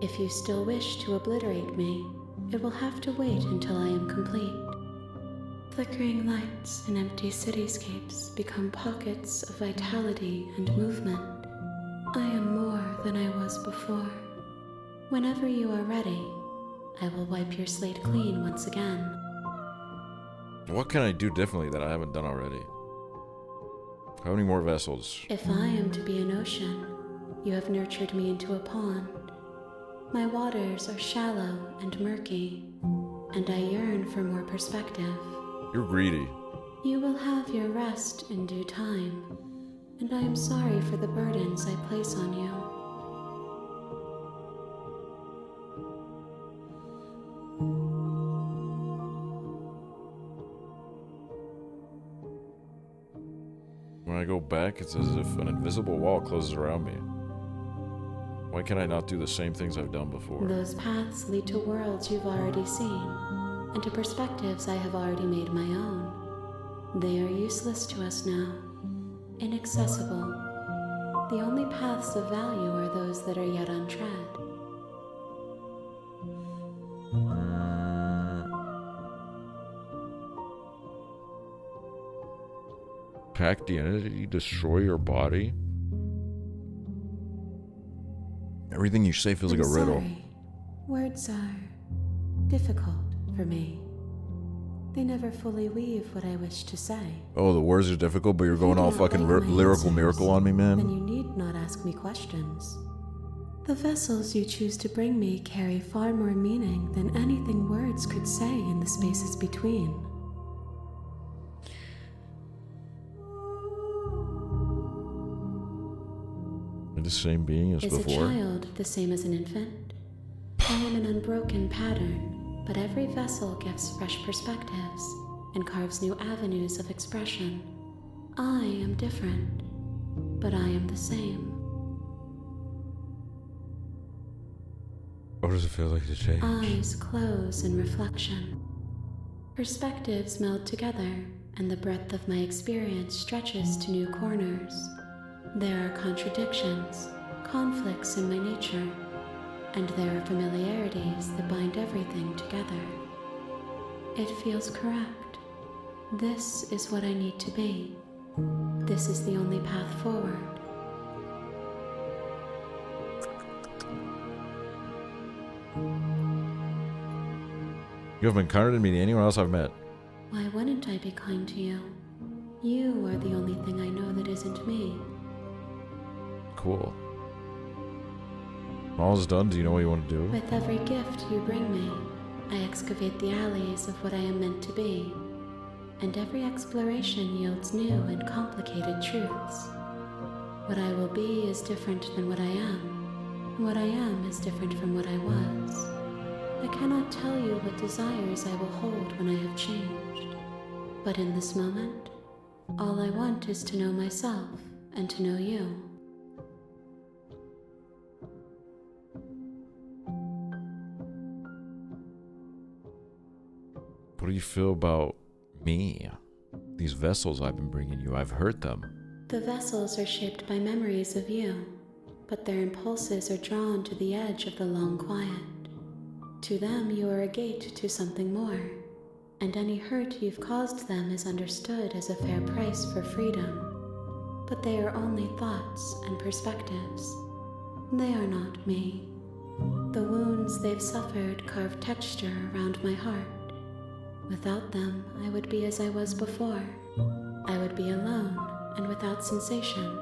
If you still wish to obliterate me, it will have to wait until I am complete. Flickering lights and empty cityscapes become pockets of vitality and movement. I am more than I was before. Whenever you are ready, I will wipe your slate clean once again. What can I do differently that I haven't done already? How many more vessels? If I am to be an ocean, you have nurtured me into a pond. My waters are shallow and murky, and I yearn for more perspective. You're greedy. You will have your rest in due time, and I am sorry for the burdens I place on you. When I go back, it's as if an invisible wall closes around me. Why can I not do the same things I've done before? Those paths lead to worlds you've already seen, and to perspectives I have already made my own. They are useless to us now, inaccessible. The only paths of value are those that are yet untread. Hack the entity, destroy your body? Everything you say feels like a riddle. Sorry. Words are difficult for me. They never fully weave what I wish to say. Oh, the words are difficult, but you're If you going do all not fucking like my lyrical answers, miracle on me, Then man. you need not ask me questions. The vessels you choose to bring me carry far more meaning than anything words could say in the spaces between. You're the same being as Is a before. child the same as an infant? I am an unbroken pattern, but every vessel gives fresh perspectives and carves new avenues of expression. I am different, but I am the same. What does it feel like to change? Eyes close in reflection. Perspectives meld together, and the breadth of my experience stretches to new corners. There are contradictions, conflicts in my nature, and there are familiarities that bind everything together. It feels correct. This is what I need to be. This is the only path forward. You have been kinder to me than anyone else I've met. Why wouldn't I be kind to you? You are the only thing I know that isn't me. Cool. When all is done, do you know what you want to do? With every gift you bring me, I excavate the alleys of what I am meant to be, and every exploration yields new and complicated truths. What I will be is different than what I am, and what I am is different from what I was. I cannot tell you what desires I will hold when I have changed, but in this moment, all I want is to know myself and to know you. What do you feel about me? These vessels I've been bringing you, I've heard them. The vessels are shaped by memories of you, but their impulses are drawn to the edge of the long quiet. To them, you are a gate to something more, and any hurt you've caused them is understood as a fair price for freedom. But they are only thoughts and perspectives. They are not me. The wounds they've suffered carve texture around my heart. Without them, I would be as I was before. I would be alone and without sensation.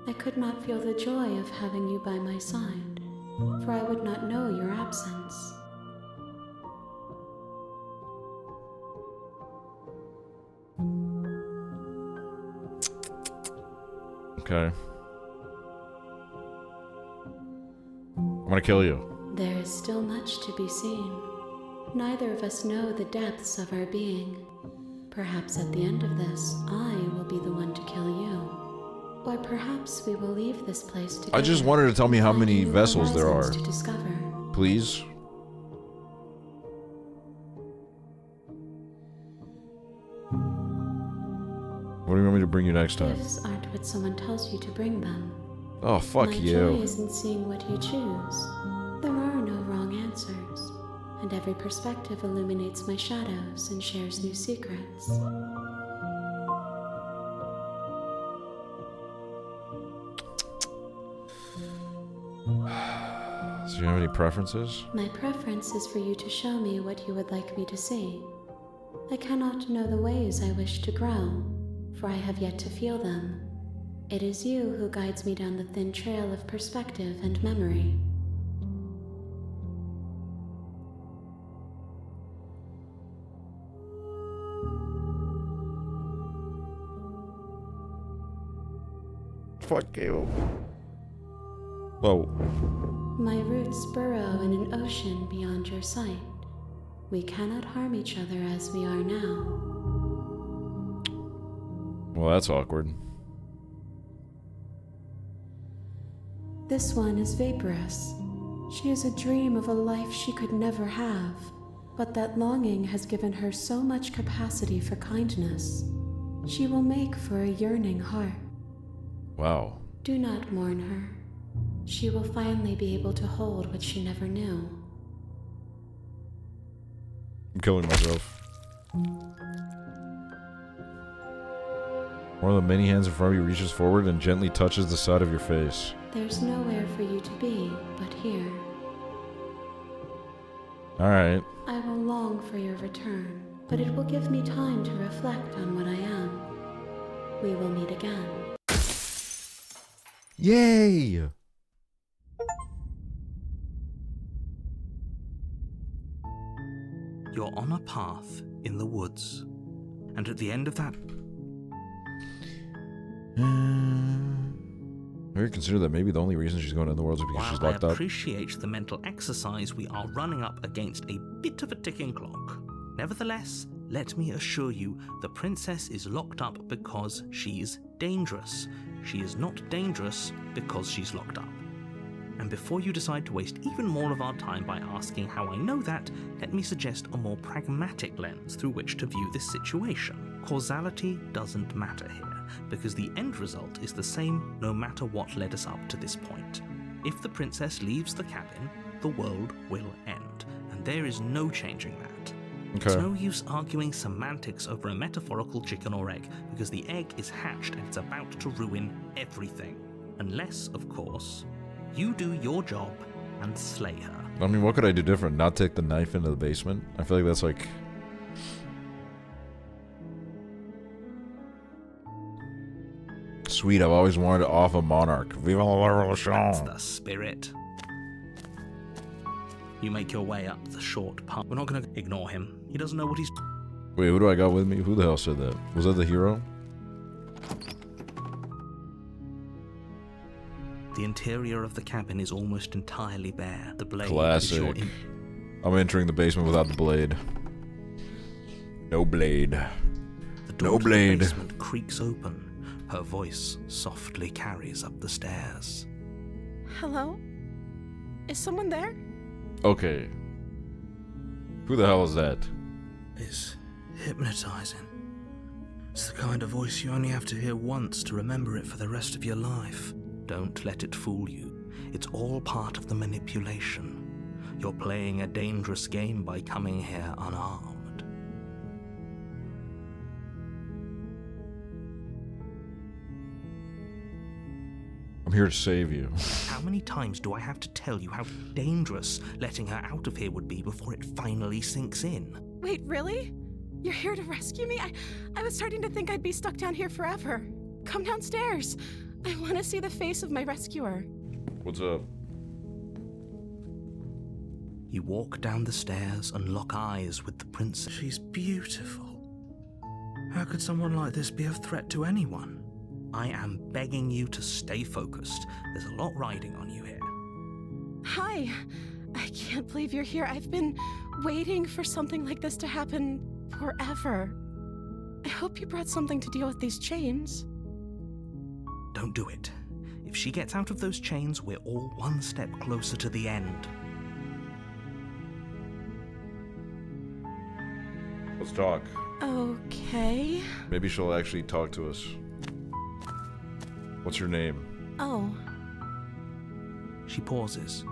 I could not feel the joy of having you by my side, for I would not know your absence. Okay. I'm gonna kill you. There is still much to be seen. Neither of us know the depths of our being. Perhaps at the end of this, I will be the one to kill you. Or perhaps we will leave this place together. I just wanted to tell me how many new vessels there are. horizons to discover. Please? What do you want me to bring you next time? Gifts aren't what someone tells you to bring them. Oh, fuck My you. joy is in seeing what you choose. There are no wrong answers, and every perspective illuminates my shadows and shares new secrets. So you have any preferences? My preference is for you to show me what you would like me to see. I cannot know the ways I wish to grow, for I have yet to feel them. It is you who guides me down the thin trail of perspective and memory. Fuck you. Whoa. My roots burrow in an ocean beyond your sight. We cannot harm each other as we are now. Well, that's awkward. This one is vaporous. She is a dream of a life she could never have, but that longing has given her so much capacity for kindness. She will make for a yearning heart. Wow. Do not mourn her. She will finally be able to hold what she never knew. I'm killing myself. One of the many hands in front of you reaches forward and gently touches the side of your face. There's nowhere for you to be but here. Alright. I will long for your return, but it will give me time to reflect on what I am. We will meet again. Yay! You're on a path in the woods, and at the end of that... Have you considered that maybe the only reason she's going in the world is because While she's locked I up? appreciate the mental exercise, we are running up against a bit of a ticking clock. Nevertheless, let me assure you, the princess is locked up because she's dangerous. She is not dangerous because she's locked up. And before you decide to waste even more of our time by asking how I know that, let me suggest a more pragmatic lens through which to view this situation. Causality doesn't matter here, because the end result is the same no matter what led us up to this point. If the princess leaves the cabin, the world will end, and there is no changing that. Okay. It's no use arguing semantics over a metaphorical chicken or egg, because the egg is hatched and it's about to ruin everything. Unless, of course, you do your job and slay her. I mean, what could I do different? Not take the knife into the basement? I feel like that's like... Sweet, I've always wanted to off a monarch. Viva la revolution! That's the spirit. You make your way up the short path. We're not going to ignore him. He doesn't know what he's... Wait, who do I got with me? Who the hell said that? Was that the hero? The interior of the cabin is almost entirely bare. The blade Classic. is your... I'm entering the basement without the blade. No blade. The door No to blade. the basement creaks open. Her voice softly carries up the stairs. Hello? Is someone there? Okay. Who the hell is that? It's hypnotizing. It's the kind of voice you only have to hear once to remember it for the rest of your life. Don't let it fool you. It's all part of the manipulation. You're playing a dangerous game by coming here unarmed. I'm here to save you. How many times do I have to tell you how dangerous letting her out of here would be before it finally sinks in? Wait, really? You're here to rescue me? I was starting to think I'd be stuck down here forever. Come downstairs. I want to see the face of my rescuer. What's up? You walk down the stairs and lock eyes with the princess. She's beautiful. How could someone like this be a threat to anyone? I am begging you to stay focused. There's a lot riding on you here. Hi. I can't believe you're here. I've been waiting for something like this to happen forever. I hope you brought something to deal with these chains. Don't do it. If she gets out of those chains, we're all one step closer to the end. Let's talk. Okay. Maybe she'll actually talk to us. What's your name? Oh. She pauses,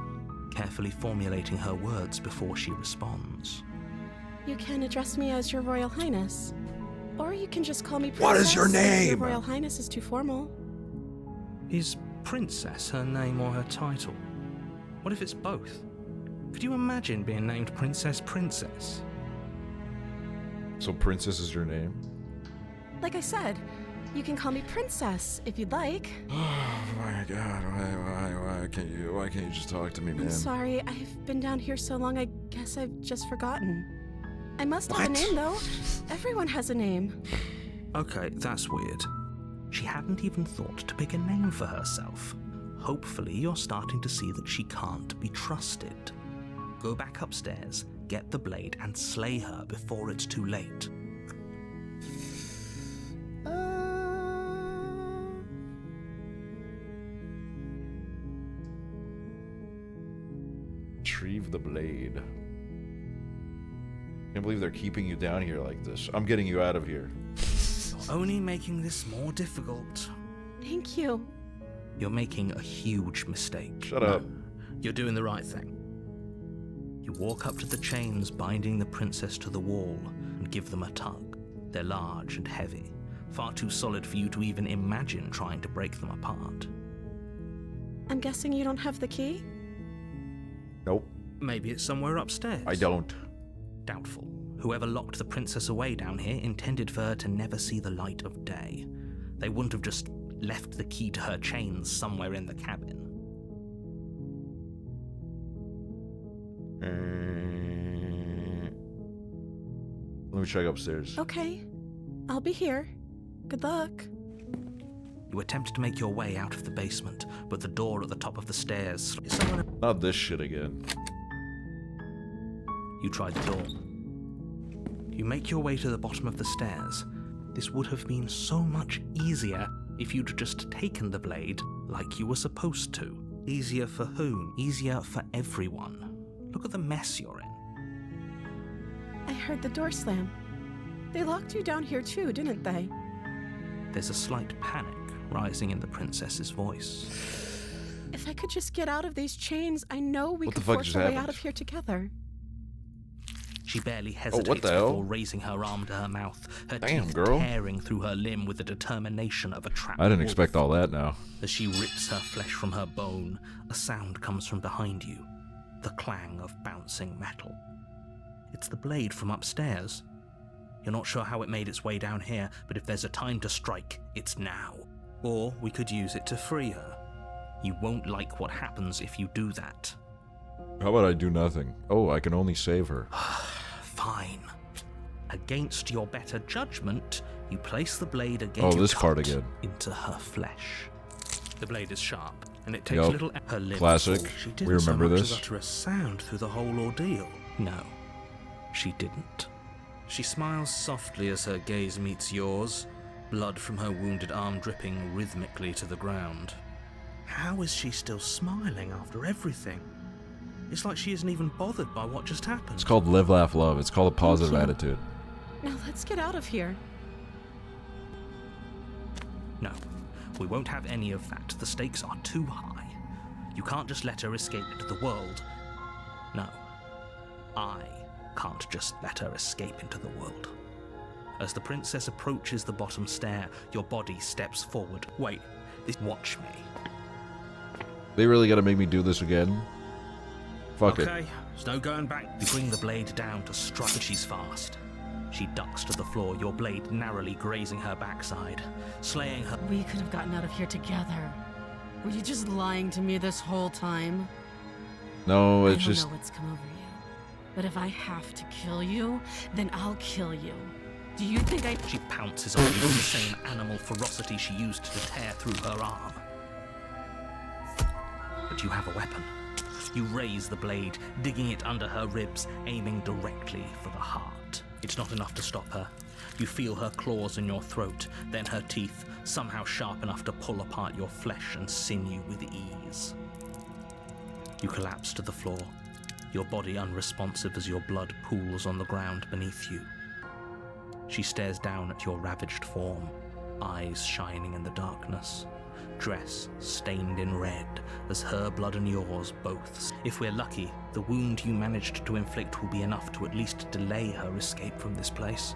carefully formulating her words before she responds. You can address me as Your Royal Highness. Or you can just call me Princess. What is your if name? Your Royal Highness is too formal. Is Princess her name or her title? What if it's both? Could you imagine being named Princess Princess? So Princess is your name? Like I said, you can call me Princess if you'd like. Oh my god, why can't you just talk to me, man? I'm sorry, I've been down here so long, I guess I've just forgotten. I must have a What? name, though. Everyone has a name. Okay, that's weird. She hadn't even thought to pick a name for herself. Hopefully you're starting to see that she can't be trusted. Go back upstairs, get the blade, and slay her before it's too late. Retrieve the blade. Can't believe they're keeping you down here like this. I'm getting you out of here. You're only making this more difficult. Thank you. You're making a huge mistake. Shut up. You're doing the right thing. You walk up to the chains binding the princess to the wall and give them a tug. They're large and heavy, far too solid for you to even imagine trying to break them apart. I'm guessing you don't have the key? Nope, Maybe it's somewhere upstairs. I don't. Doubtful. Whoever locked the princess away down here intended for her to never see the light of day. They wouldn't have just left the key to her chains somewhere in the cabin. Let me check upstairs. Okay. I'll be here. Good luck. You attempt to make your way out of the basement, but the door at the top of the stairs... Is someone... Not this shit again. You try the door. You make your way to the bottom of the stairs. This would have been so much easier if you'd just taken the blade like you were supposed to. Easier for whom? Easier for everyone. Look at the mess you're in. I heard the door slam. They locked you down here too, didn't they? There's a slight panic rising in the princess's voice. If I could just get out of these chains, I know we What the could fuck force just our way happened? out of here together. She barely what hesitates the hell? before raising her arm to her mouth, her Damn, teeth girl. tearing through her limb with the determination of a trapped I didn't wolf. expect all that now. As she rips her flesh from her bone, a sound comes from behind you. the clang of bouncing metal. It's the blade from upstairs. You're not sure how it made its way down here, but if there's a time to strike, it's now. Or we could use it to free her. You won't like what happens if you do that. How about I do nothing? Oh, I can only save her. Fine. Against your better judgment, you place the blade against this part again. into her flesh. The blade is sharp, and it takes little. Her lips Classic. fall. She didn't We remember so much this. as utter a sound through the whole ordeal. No, she didn't. She smiles softly as her gaze meets yours, blood from her wounded arm dripping rhythmically to the ground. How is she still smiling after everything? It's like she isn't even bothered by what just happened. It's called live, laugh, love. It's called a positive you. attitude. Now let's get out of here. No, we won't have any of that. The stakes are too high. You can't just let her escape into the world. No, I can't just let her escape into the world. As the princess approaches the bottom stair, your body steps forward. Wait, watch me. They really gotta make me do this again? Fuck it. Okay, there's no going back. You bring the blade down to strike, but she's fast. She ducks to the floor, your blade narrowly grazing her backside, slaying her. We could have gotten out of here together. Were you just lying to me this whole time? No, I it's don't just... know what's come over you. But if I have to kill you, then I'll kill you. Do you think I... She pounces on you with the same animal ferocity she used to tear through her arm. But you have a weapon. You raise the blade, digging it under her ribs, aiming directly for the heart. It's not enough to stop her. You feel her claws in your throat, then her teeth, somehow sharp enough to pull apart your flesh and sinew with ease. You collapse to the floor, your body unresponsive as your blood pools on the ground beneath you. She stares down at your ravaged form, eyes shining in the darkness, dress stained in red as her blood and yours both. If we're lucky, the wound you managed to inflict will be enough to at least delay her escape from this place.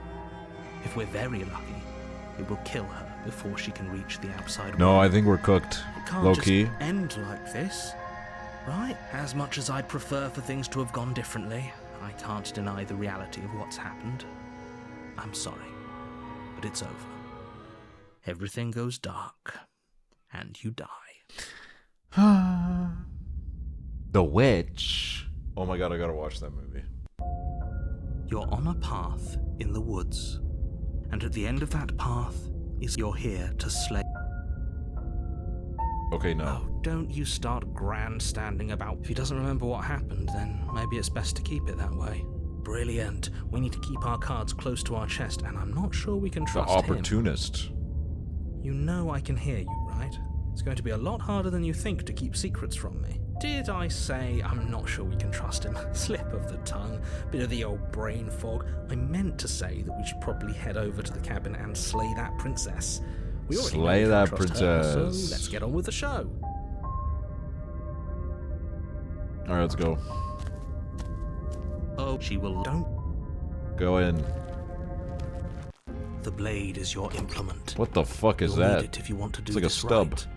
If we're very lucky, it will kill her before she can reach the outside No, world. I think we're cooked. It can't Low just key. end like this, right? As much as I'd prefer for things to have gone differently, I can't deny the reality of what's happened. I'm sorry, but it's over. Everything goes dark, and you die. The Witch. Oh my god, I gotta watch that movie. You're on a path in the woods, and at the end of that path is you're here to slay. Okay, no. Oh, don't you start grandstanding about. If he doesn't remember what happened, then maybe it's best to keep it that way. Brilliant. We need to keep our cards close to our chest, and I'm not sure we can The trust him. opportunist. You know I can hear you, right? It's going to be a lot harder than you think to keep secrets from me. Did I say I'm not sure we can trust him? Slip of the tongue, bit of the old brain fog. I meant to say that we should probably head over to the cabin and slay that princess. We already know Slay we that can't trust her, so princess. let's get on with the show. Alright, let's go. Oh, she will. Don't. Go in. The blade is your implement. What the fuck is You'll that? need it if you want to do It's like a this stub. right.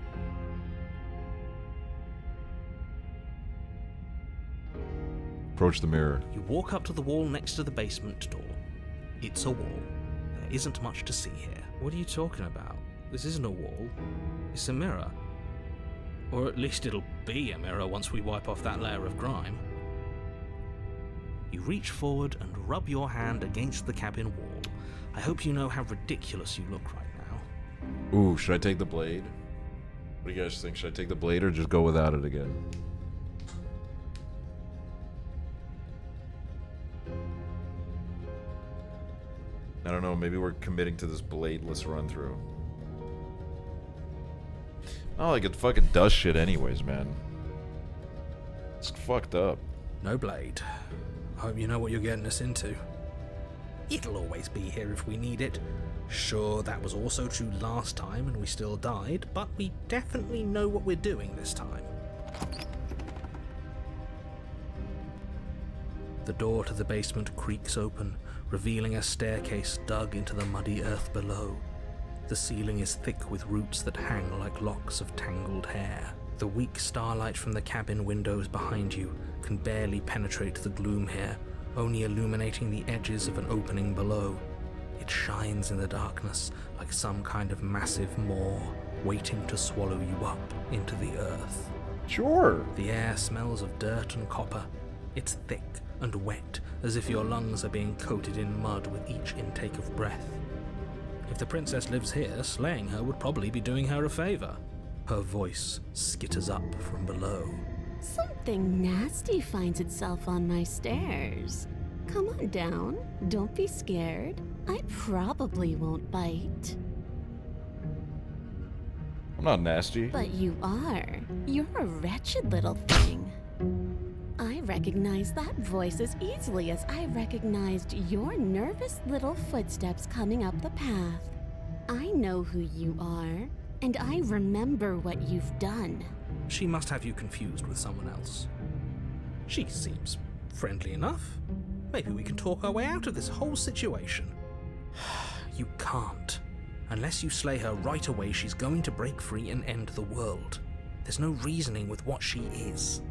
Approach the mirror. You walk up to the wall next to the basement door. It's a wall. There isn't much to see here. What are you talking about? This isn't a wall. It's a mirror. Or at least it'll be a mirror once we wipe off that layer of grime. You reach forward and rub your hand against the cabin wall. I hope you know how ridiculous you look right now. Ooh, should I take the blade? What do you guys think? Should I take the blade or just go without it again? I don't know, maybe we're committing to this bladeless run through. Oh, like it fucking does shit anyways, man. It's fucked up. No blade. Hope you know what you're getting us into. It'll always be here if we need it. Sure, that was also true last time and we still died, but we definitely know what we're doing this time. The door to the basement creaks open, revealing a staircase dug into the muddy earth below. The ceiling is thick with roots that hang like locks of tangled hair. The weak starlight from the cabin windows behind you can barely penetrate the gloom here, only illuminating the edges of an opening below. It shines in the darkness like some kind of massive maw waiting to swallow you up into the earth. Sure. The air smells of dirt and copper. It's thick and wet, as if your lungs are being coated in mud with each intake of breath. If the princess lives here, slaying her would probably be doing her a favor. Her voice skitters up from below. Something nasty finds itself on my stairs. Come on down. Don't be scared. I probably won't bite. I'm not nasty. But you are. You're a wretched little thing. I recognize that voice as easily as I recognized your nervous little footsteps coming up the path. I know who you are, and I remember what you've done. She must have you confused with someone else. She seems friendly enough. Maybe we can talk our way out of this whole situation. You can't. Unless you slay her right away, she's going to break free and end the world. There's no reasoning with what she is.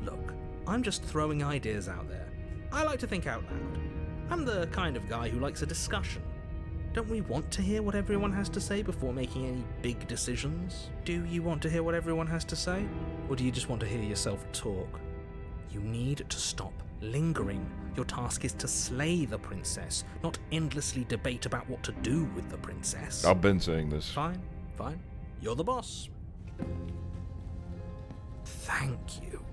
Look, I'm just throwing ideas out there. I like to think out loud. I'm the kind of guy who likes a discussion. Don't we want to hear what everyone has to say before making any big decisions? Do you want to hear what everyone has to say? Or do you just want to hear yourself talk? You need to stop lingering. Your task is to slay the princess, not endlessly debate about what to do with the princess. I've been saying this. Fine. You're the boss. Thank you.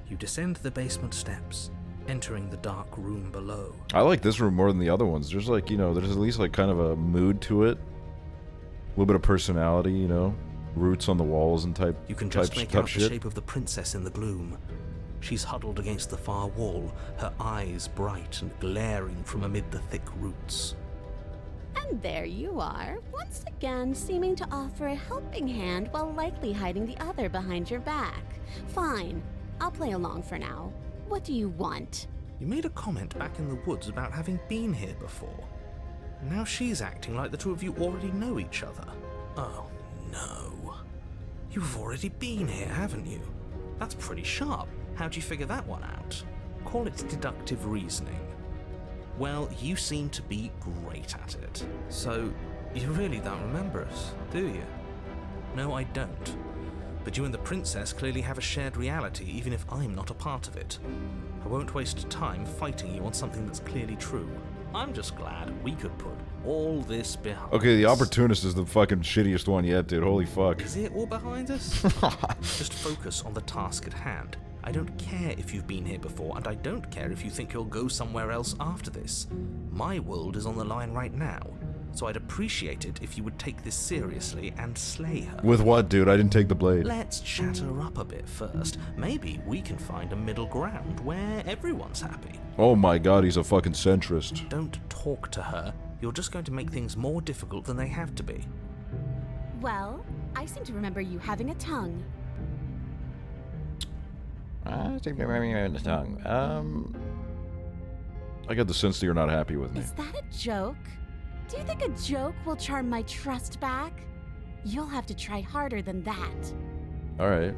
You descend the basement steps, entering the dark room below. I like this room more than the other ones. There's like, there's at least like kind of a mood to it. A little bit of personality, roots on the walls and type. You can just make out shit. the shape of the princess in the gloom. She's huddled against the far wall, her eyes bright and glaring from amid the thick roots. And there you are, once again seeming to offer a helping hand while likely hiding the other behind your back. Fine, I'll play along for now. What do you want? You made a comment back in the woods about having been here before. And now she's acting like the two of you already know each other. Oh, no. You've already been here, haven't you? That's pretty sharp. How'd you figure that one out? Call it deductive reasoning. Well, you seem to be great at it. So, you really don't remember us, do you? No, I don't. But you and the princess clearly have a shared reality, even if I'm not a part of it. I won't waste time fighting you on something that's clearly true. I'm just glad we could put all this behind Okay, the us. opportunist is the fucking shittiest one yet, dude. Holy fuck. Is it all behind us? Just focus on the task at hand. I don't care if you've been here before, and I don't care if you think you'll go somewhere else after this. My world is on the line right now, so I'd appreciate it if you would take this seriously and slay her. With what, dude? I didn't take the blade. Let's chat her up a bit first. Maybe we can find a middle ground where everyone's happy. Oh my god, he's a fucking centrist. Don't talk to her. You're just going to make things more difficult than they have to be. Well, I seem to remember you having a tongue. I think maybe I'm the tongue. I get the sense that you're not happy with me. Is that a joke? Do you think a joke will charm my trust back? You'll have to try harder than that. Alright.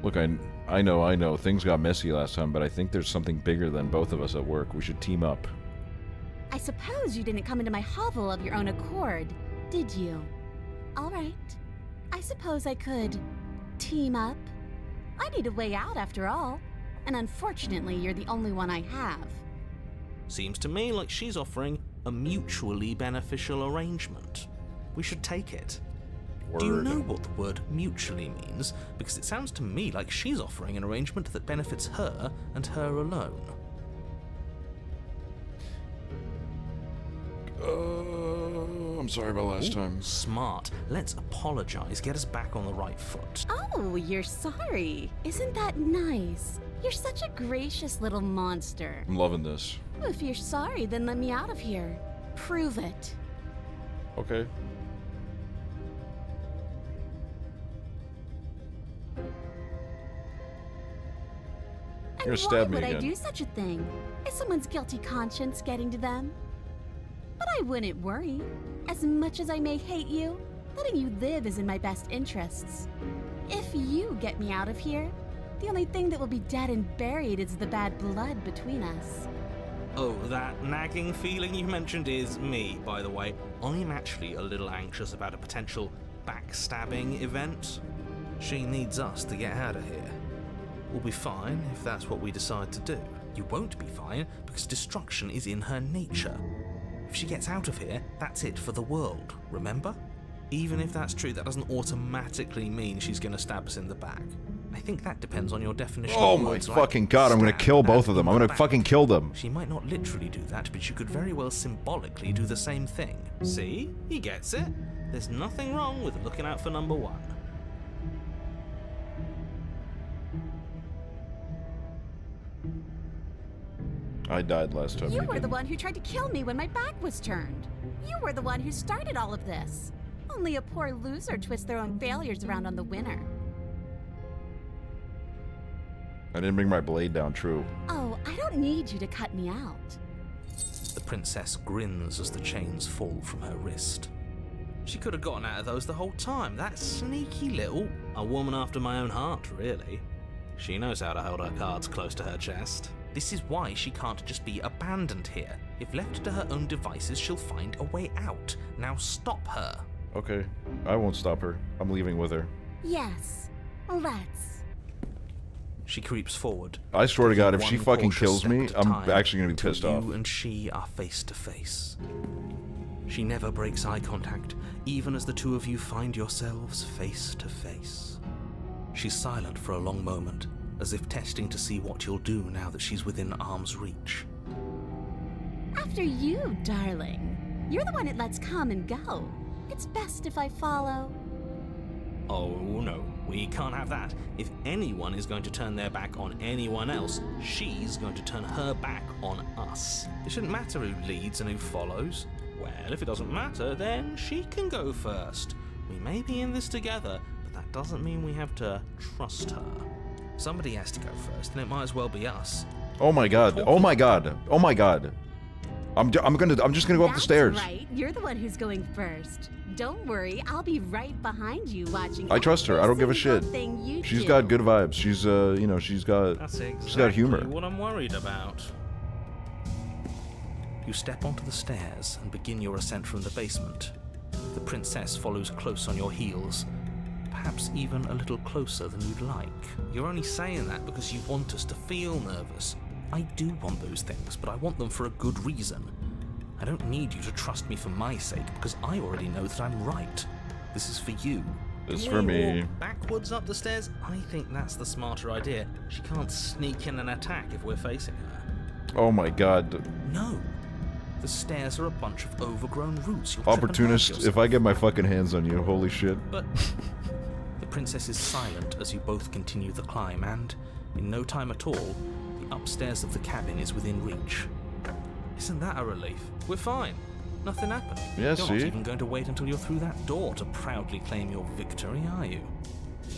Look, I know. Things got messy last time, but I think there's something bigger than both of us at work. We should team up. I suppose you didn't come into my hovel of your own accord, did you? All right. I suppose I could team up. I need a way out after all, and unfortunately you're the only one I have. Seems to me like she's offering a mutually beneficial arrangement. We should take it. Word. Do you know what the word mutually means? Because it sounds to me like she's offering an arrangement that benefits her and her alone. I'm sorry about last time. Smart. Let's apologize. Get us back on the right foot. Oh, you're sorry. Isn't that nice? You're such a gracious little monster. I'm loving this. If you're sorry, then let me out of here. Prove it. Okay. And You're gonna stab me why would again. I do such a thing? Is someone's guilty conscience getting to them? But I wouldn't worry. As much as I may hate you, Letting you live is in my best interests. If you get me out of here, the only thing that will be dead and buried is the bad blood between us. Oh, that nagging feeling you mentioned is me, by the way. I'm actually a little anxious about a potential backstabbing event. She needs us to get out of here. We'll be fine if that's what we decide to do. You won't be fine because destruction is in her nature. If she gets out of here, that's it for the world, remember? Even if that's true, that doesn't automatically mean she's going to stab us in the back. I think that depends on your definition Oh of my words fucking like god, I'm gonna stab kill both and of them. in I'm the gonna back. fucking kill them. She might not literally do that, but she could very well symbolically do the same thing. See? He gets it. There's nothing wrong with looking out for number one. I died last time. You were the one who tried to kill me when my back was turned. You were the one who started all of this. Only a poor loser twists their own failures around on the winner. I didn't bring my blade down, true. Oh, I don't need you to cut me out. The princess grins as the chains fall from her wrist. She could have gotten out of those the whole time. That sneaky little... A woman after my own heart, really. She knows how to hold her cards close to her chest. This is why she can't just be abandoned here. If left to her own devices, she'll find a way out. Now stop her. Okay, I won't stop her. I'm leaving with her. Yes, let's. She creeps forward. I swear to God, if One she fucking cautious kills step me, at a I'm time actually gonna be till pissed off. You and she are face to face. She never breaks eye contact, even as the two of you find yourselves face to face. She's silent for a long moment, as if testing to see what you'll do now that she's within arm's reach. After you, darling. You're the one that lets come and go. It's best if I follow. Oh no, we can't have that. If anyone is going to turn their back on anyone else, she's going to turn her back on us. It shouldn't matter who leads and who follows. Well, if it doesn't matter, then she can go first. We may be in this together, but that doesn't mean we have to trust her. Somebody has to go first, and it might as well be us. Oh my god! Oh my god! Oh my god! I'm just gonna go up the stairs. That's right. You're the one who's going first. Don't worry, I'll be right behind you watching. I trust her. I don't give a shit. She's got good vibes. She's you know, she's got humor. What I'm worried about. You step onto the stairs and begin your ascent from the basement. The princess follows close on your heels, perhaps even a little closer than you'd like. You're only saying that because you want us to feel nervous. I do want those things, but I want them for a good reason. I don't need you to trust me for my sake, because I already know that I'm right. This is for you. It's Can for we me. walk backwards up the stairs? I think that's the smarter idea. She can't sneak in and attack if we're facing her. Oh my god. No. The stairs are a bunch of overgrown roots. You'll trip and hurt Opportunist, yourself. if I get my fucking hands on you, holy shit. But the princess is silent as you both continue the climb, and in no time at all, the upstairs of the cabin is within reach. Isn't that a relief? We're fine. Nothing happened. Yeah, You're not see? even going to wait until you're through that door to proudly claim your victory, are you?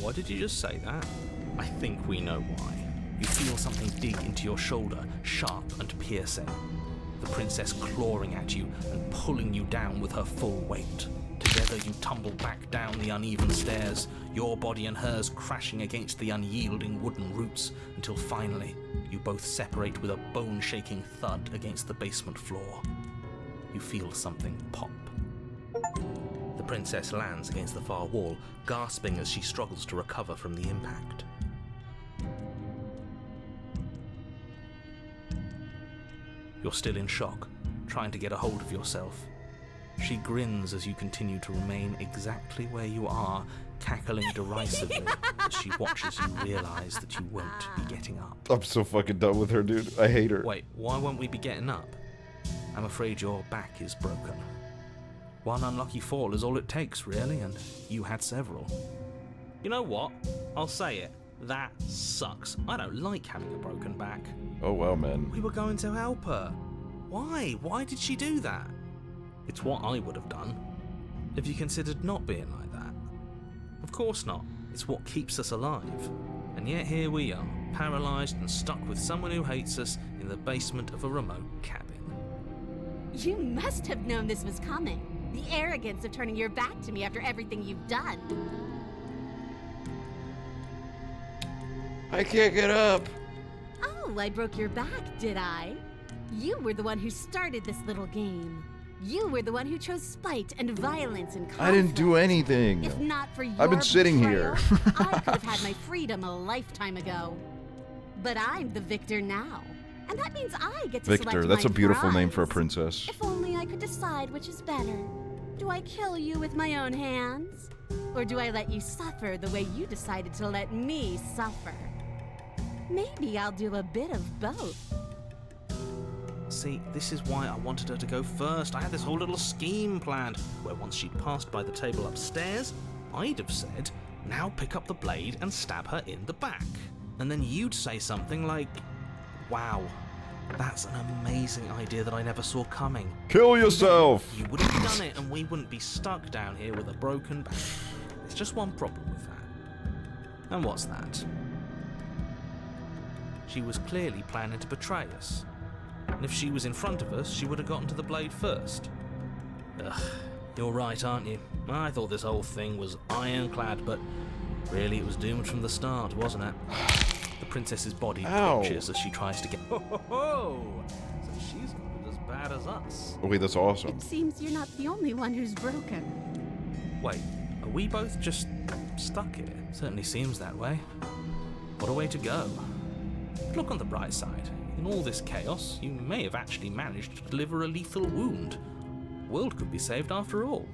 Why did you just say that? I think we know why. You feel something dig into your shoulder, sharp and piercing. The princess clawing at you and pulling you down with her full weight. Together you tumble back down the uneven stairs, your body and hers crashing against the unyielding wooden roots, until finally you both separate with a bone-shaking thud against the basement floor. You feel something pop. The princess lands against the far wall, gasping as she struggles to recover from the impact. You're still in shock, trying to get a hold of yourself. She grins as you continue to remain exactly where you are, cackling derisively as she watches you realize that you won't be getting up. I'm so fucking done with her, dude. I hate her. Wait, why won't we be getting up? I'm afraid your back is broken. One unlucky fall is all it takes, really, and you had several. You know what? I'll say it. That sucks. I don't like having a broken back. Oh wow, man. We were going to help her. Why? Why did she do that? It's what I would have done. Have you considered not being like that? Of course not. It's what keeps us alive. And yet here we are, paralysed and stuck with someone who hates us in the basement of a remote cabin. You must have known this was coming. The arrogance of turning your back to me after everything you've done. I can't get up. Oh, I broke your back, did I? You were the one who started this little game. You were the one who chose spite and violence and conflict. I didn't do anything. If not for your I've been sitting betrayal, here. I could have had my freedom a lifetime ago. But I'm the victor now. And that means I get to Victor, select that's my a beautiful name prize. for a princess. If only I could decide which is better. Do I kill you with my own hands? Or do I let you suffer the way you decided to let me suffer? Maybe I'll do a bit of both. See, this is why I wanted her to go first. I had this whole little scheme planned, where once she'd passed by the table upstairs, I'd have said, now pick up the blade and stab her in the back. And then you'd say something like, wow, that's an amazing idea that I never saw coming. Kill yourself! You would have done it and we wouldn't be stuck down here with a broken back. There's just one problem with that. And what's that? She was clearly planning to betray us. And if she was in front of us, she would have gotten to the blade first. Ugh, you're right, aren't you? I thought this whole thing was ironclad, but really it was doomed from the start, wasn't it? The princess's body twitches as she tries to get... Ho, ho, ho! So she's not as bad as us. Oh wait, that's awesome. It seems you're not the only one who's broken. Wait, are we both just stuck here? Certainly seems that way. What a way to go. Look on the bright side. In all this chaos, you may have actually managed to deliver a lethal wound. The world could be saved after all.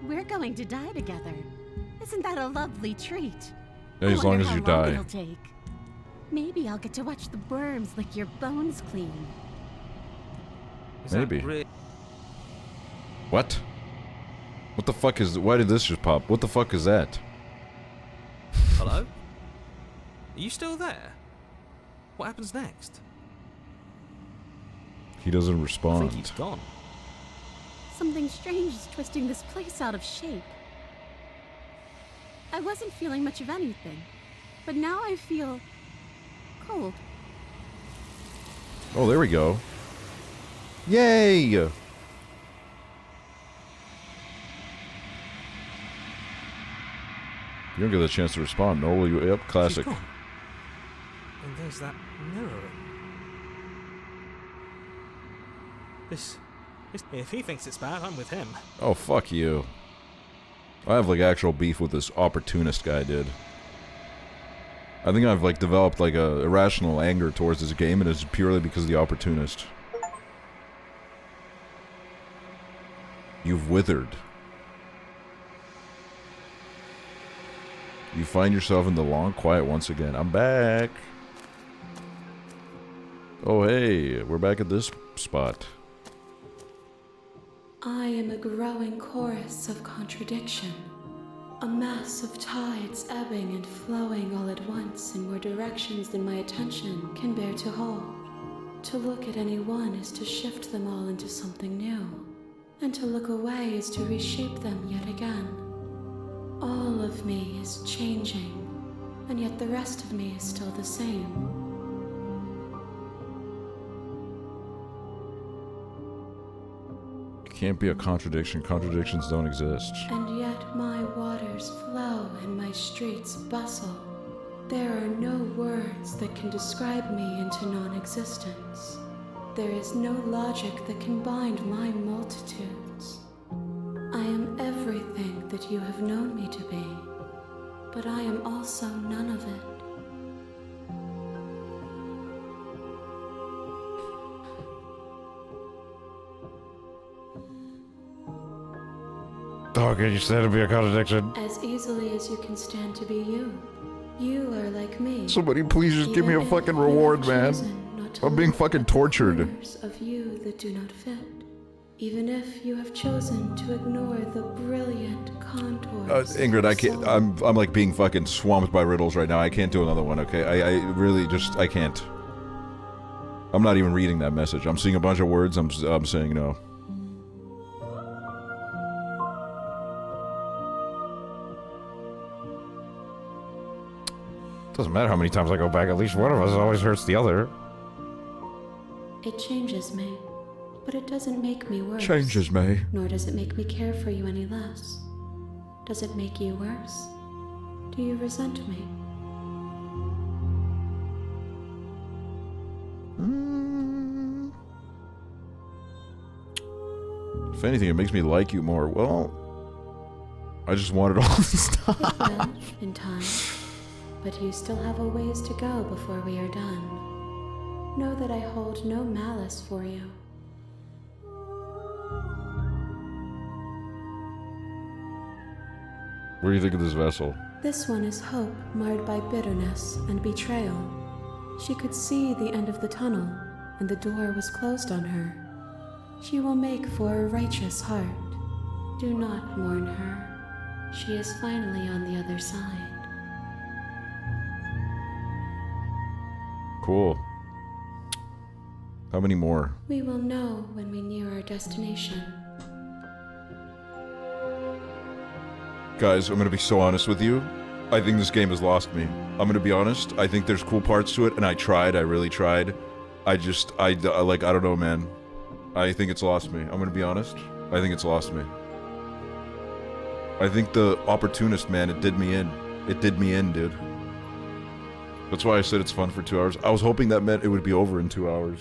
We're going to die together. Isn't that a lovely treat? Yeah, as I long wonder as how you long die. it'll take. Maybe I'll get to watch the worms lick your bones clean. Is that Maybe. re- What? What the fuck is... Why did this just pop? What the fuck is that? Hello? Are you still there? What happens next? He doesn't I think respond. he's gone. Something strange is twisting this place out of shape. I wasn't feeling much of anything, but now I feel cold. Oh, there we go. Yay! You don't get a chance to respond. No, will you? Yep, classic. She's gone. And there's that mirror. This, if he thinks it's bad, I'm with him. Oh, fuck you. I have, like, actual beef with this opportunist guy, dude. I think I've, like, developed, like, a irrational anger towards this game, and it's purely because of the opportunist. You've withered. You find yourself in the long quiet once again. I'm back. Oh, hey, we're back at this spot. I am a growing chorus of contradiction, a mass of tides ebbing and flowing all at once in more directions than my attention can bear to hold. To look at any one is to shift them all into something new, and to look away is to reshape them yet again. All of me is changing, and yet the rest of me is still the same. Can't be a contradiction. Contradictions don't exist. And yet my waters flow and my streets bustle. There are no words that can describe me into non-existence. There is no logic that can bind my multitudes. I am everything that you have known me to be, but I am also none of it. How can you stand to be a contradiction? As easily as you can stand to be you. You are like me. Somebody please just give me a Even fucking if you reward, have man. chosen not to I'm being look fucking at the tortured. corners of you that do not fit. Even if you have chosen to ignore the brilliant contours. Ingrid, I of can't. soul. I'm like being fucking swamped by riddles right now. I can't do another one. Okay, I really just I can't. I'm not even reading that message. I'm seeing a bunch of words. I'm saying no. Doesn't matter how many times I go back, at least one of us always hurts the other. It changes me, But it doesn't make me worse. Changes me. Nor does it make me care for you any less. Does it make you worse? Do you resent me? If anything, it makes me like you more. Well, I just want it all to stop. It will, in time. But you still have a ways to go before we are done. Know that I hold no malice for you. What do you think of this vessel? This one is hope marred by bitterness and betrayal. She could see the end of the tunnel, and the door was closed on her. She will make for a righteous heart. Do not mourn her. She is finally on the other side. Cool. How many more? We will know when we near our destination. Guys, I'm gonna be so honest with you. I think this game has lost me. I'm gonna be honest. I think there's cool parts to it, and I really tried. I don't know, man. I think it's lost me. I'm gonna be honest. I think it's lost me. I think the opportunist, man, it did me in. It did me in, dude. That's why I said it's fun for 2 hours. I was hoping that meant it would be over in 2 hours.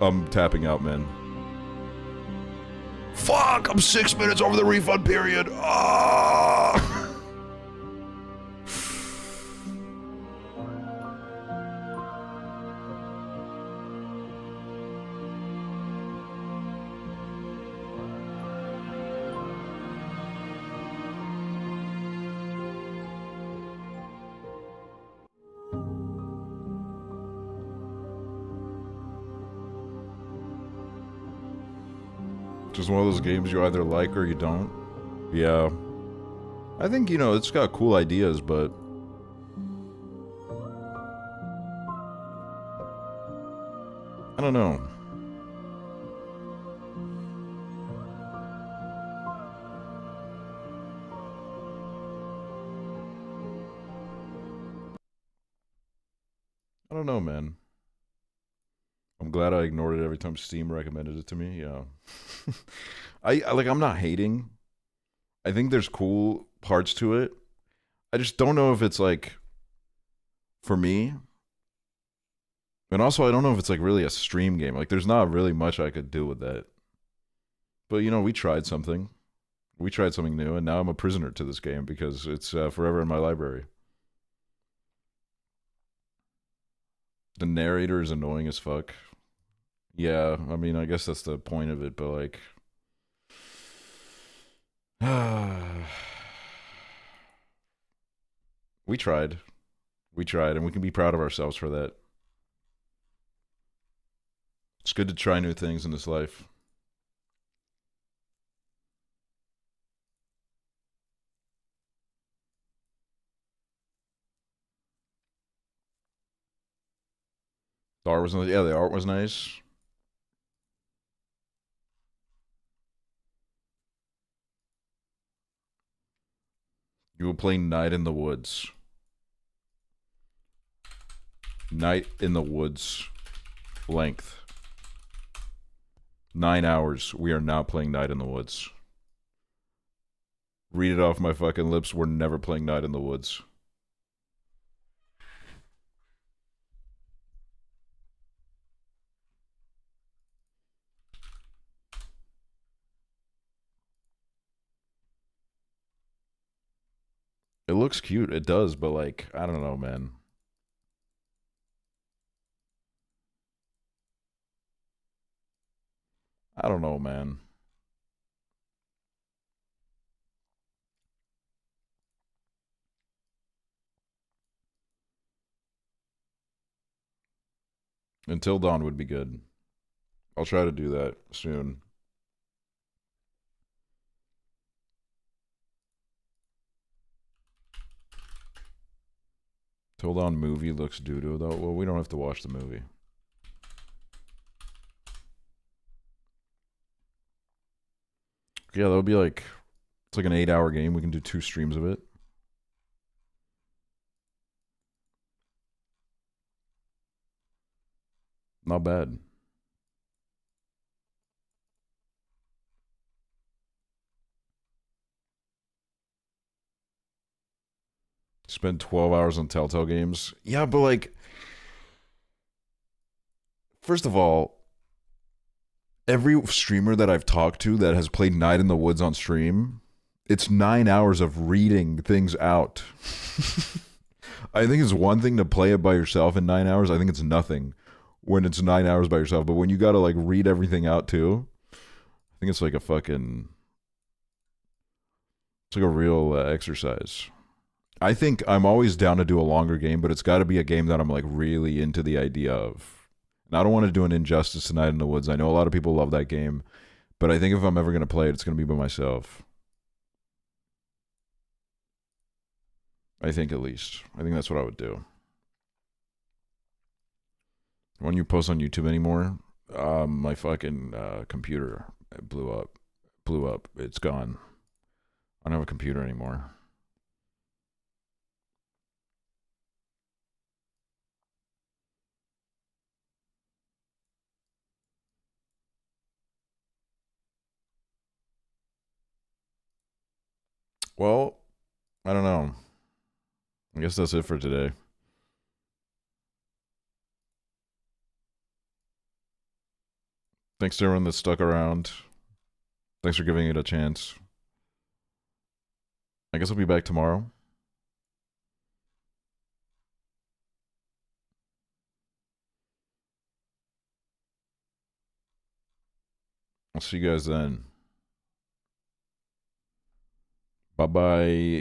I'm tapping out, man. Fuck! I'm 6 minutes over the refund period. Ah! Just one of those games you either like or you don't. Yeah. I think, you know, it's got cool ideas, but... I don't know. I don't know, man. I'm glad I ignored it every time Steam recommended it to me, yeah. I'm not hating. I think there's cool parts to it. I just don't know if it's, like, for me. And also, I don't know if it's, like, really a stream game. Like, there's not really much I could do with that. But, you know, we tried something. We tried something new, and now I'm a prisoner to this game because it's forever in my library. The narrator is annoying as fuck. Yeah, I mean, I guess that's the point of it, but like... We tried. We tried, and we can be proud of ourselves for that. It's good to try new things in this life. The art was nice. Yeah, the art was nice. You will play Night in the Woods. Night in the Woods. Length. 9 hours. We are now playing Night in the Woods. Read it off my fucking lips. We're never playing Night in the Woods. It looks cute. It does, but like, I don't know, man. I don't know, man. Until Dawn would be good. I'll try to do that soon. Till Dawn movie looks doo-doo, though. Well, we don't have to watch the movie. Yeah, that'll be like... It's like an 8-hour game. We can do 2 streams of it. Not bad. Spend 12 hours on Telltale games. Yeah, but like, first of all, every streamer that I've talked to that has played Night in the Woods on stream, it's 9 hours of reading things out. I think it's one thing to play it by yourself in 9 hours. I think it's nothing when it's 9 hours by yourself. But when you got to like read everything out too, I think it's like a fucking, it's like a real exercise. I think I'm always down to do a longer game, but it's got to be a game that I'm like really into the idea of. And I don't want to do an Injustice Tonight in the Woods. I know a lot of people love that game, but I think if I'm ever going to play it, it's going to be by myself. I think at least. I think that's what I would do. When you post on YouTube anymore, my fucking computer blew up. It's gone. I don't have a computer anymore. Well, I don't know. I guess that's it for today. Thanks to everyone that stuck around. Thanks for giving it a chance. I guess I'll be back tomorrow. I'll see you guys then. Bye-bye.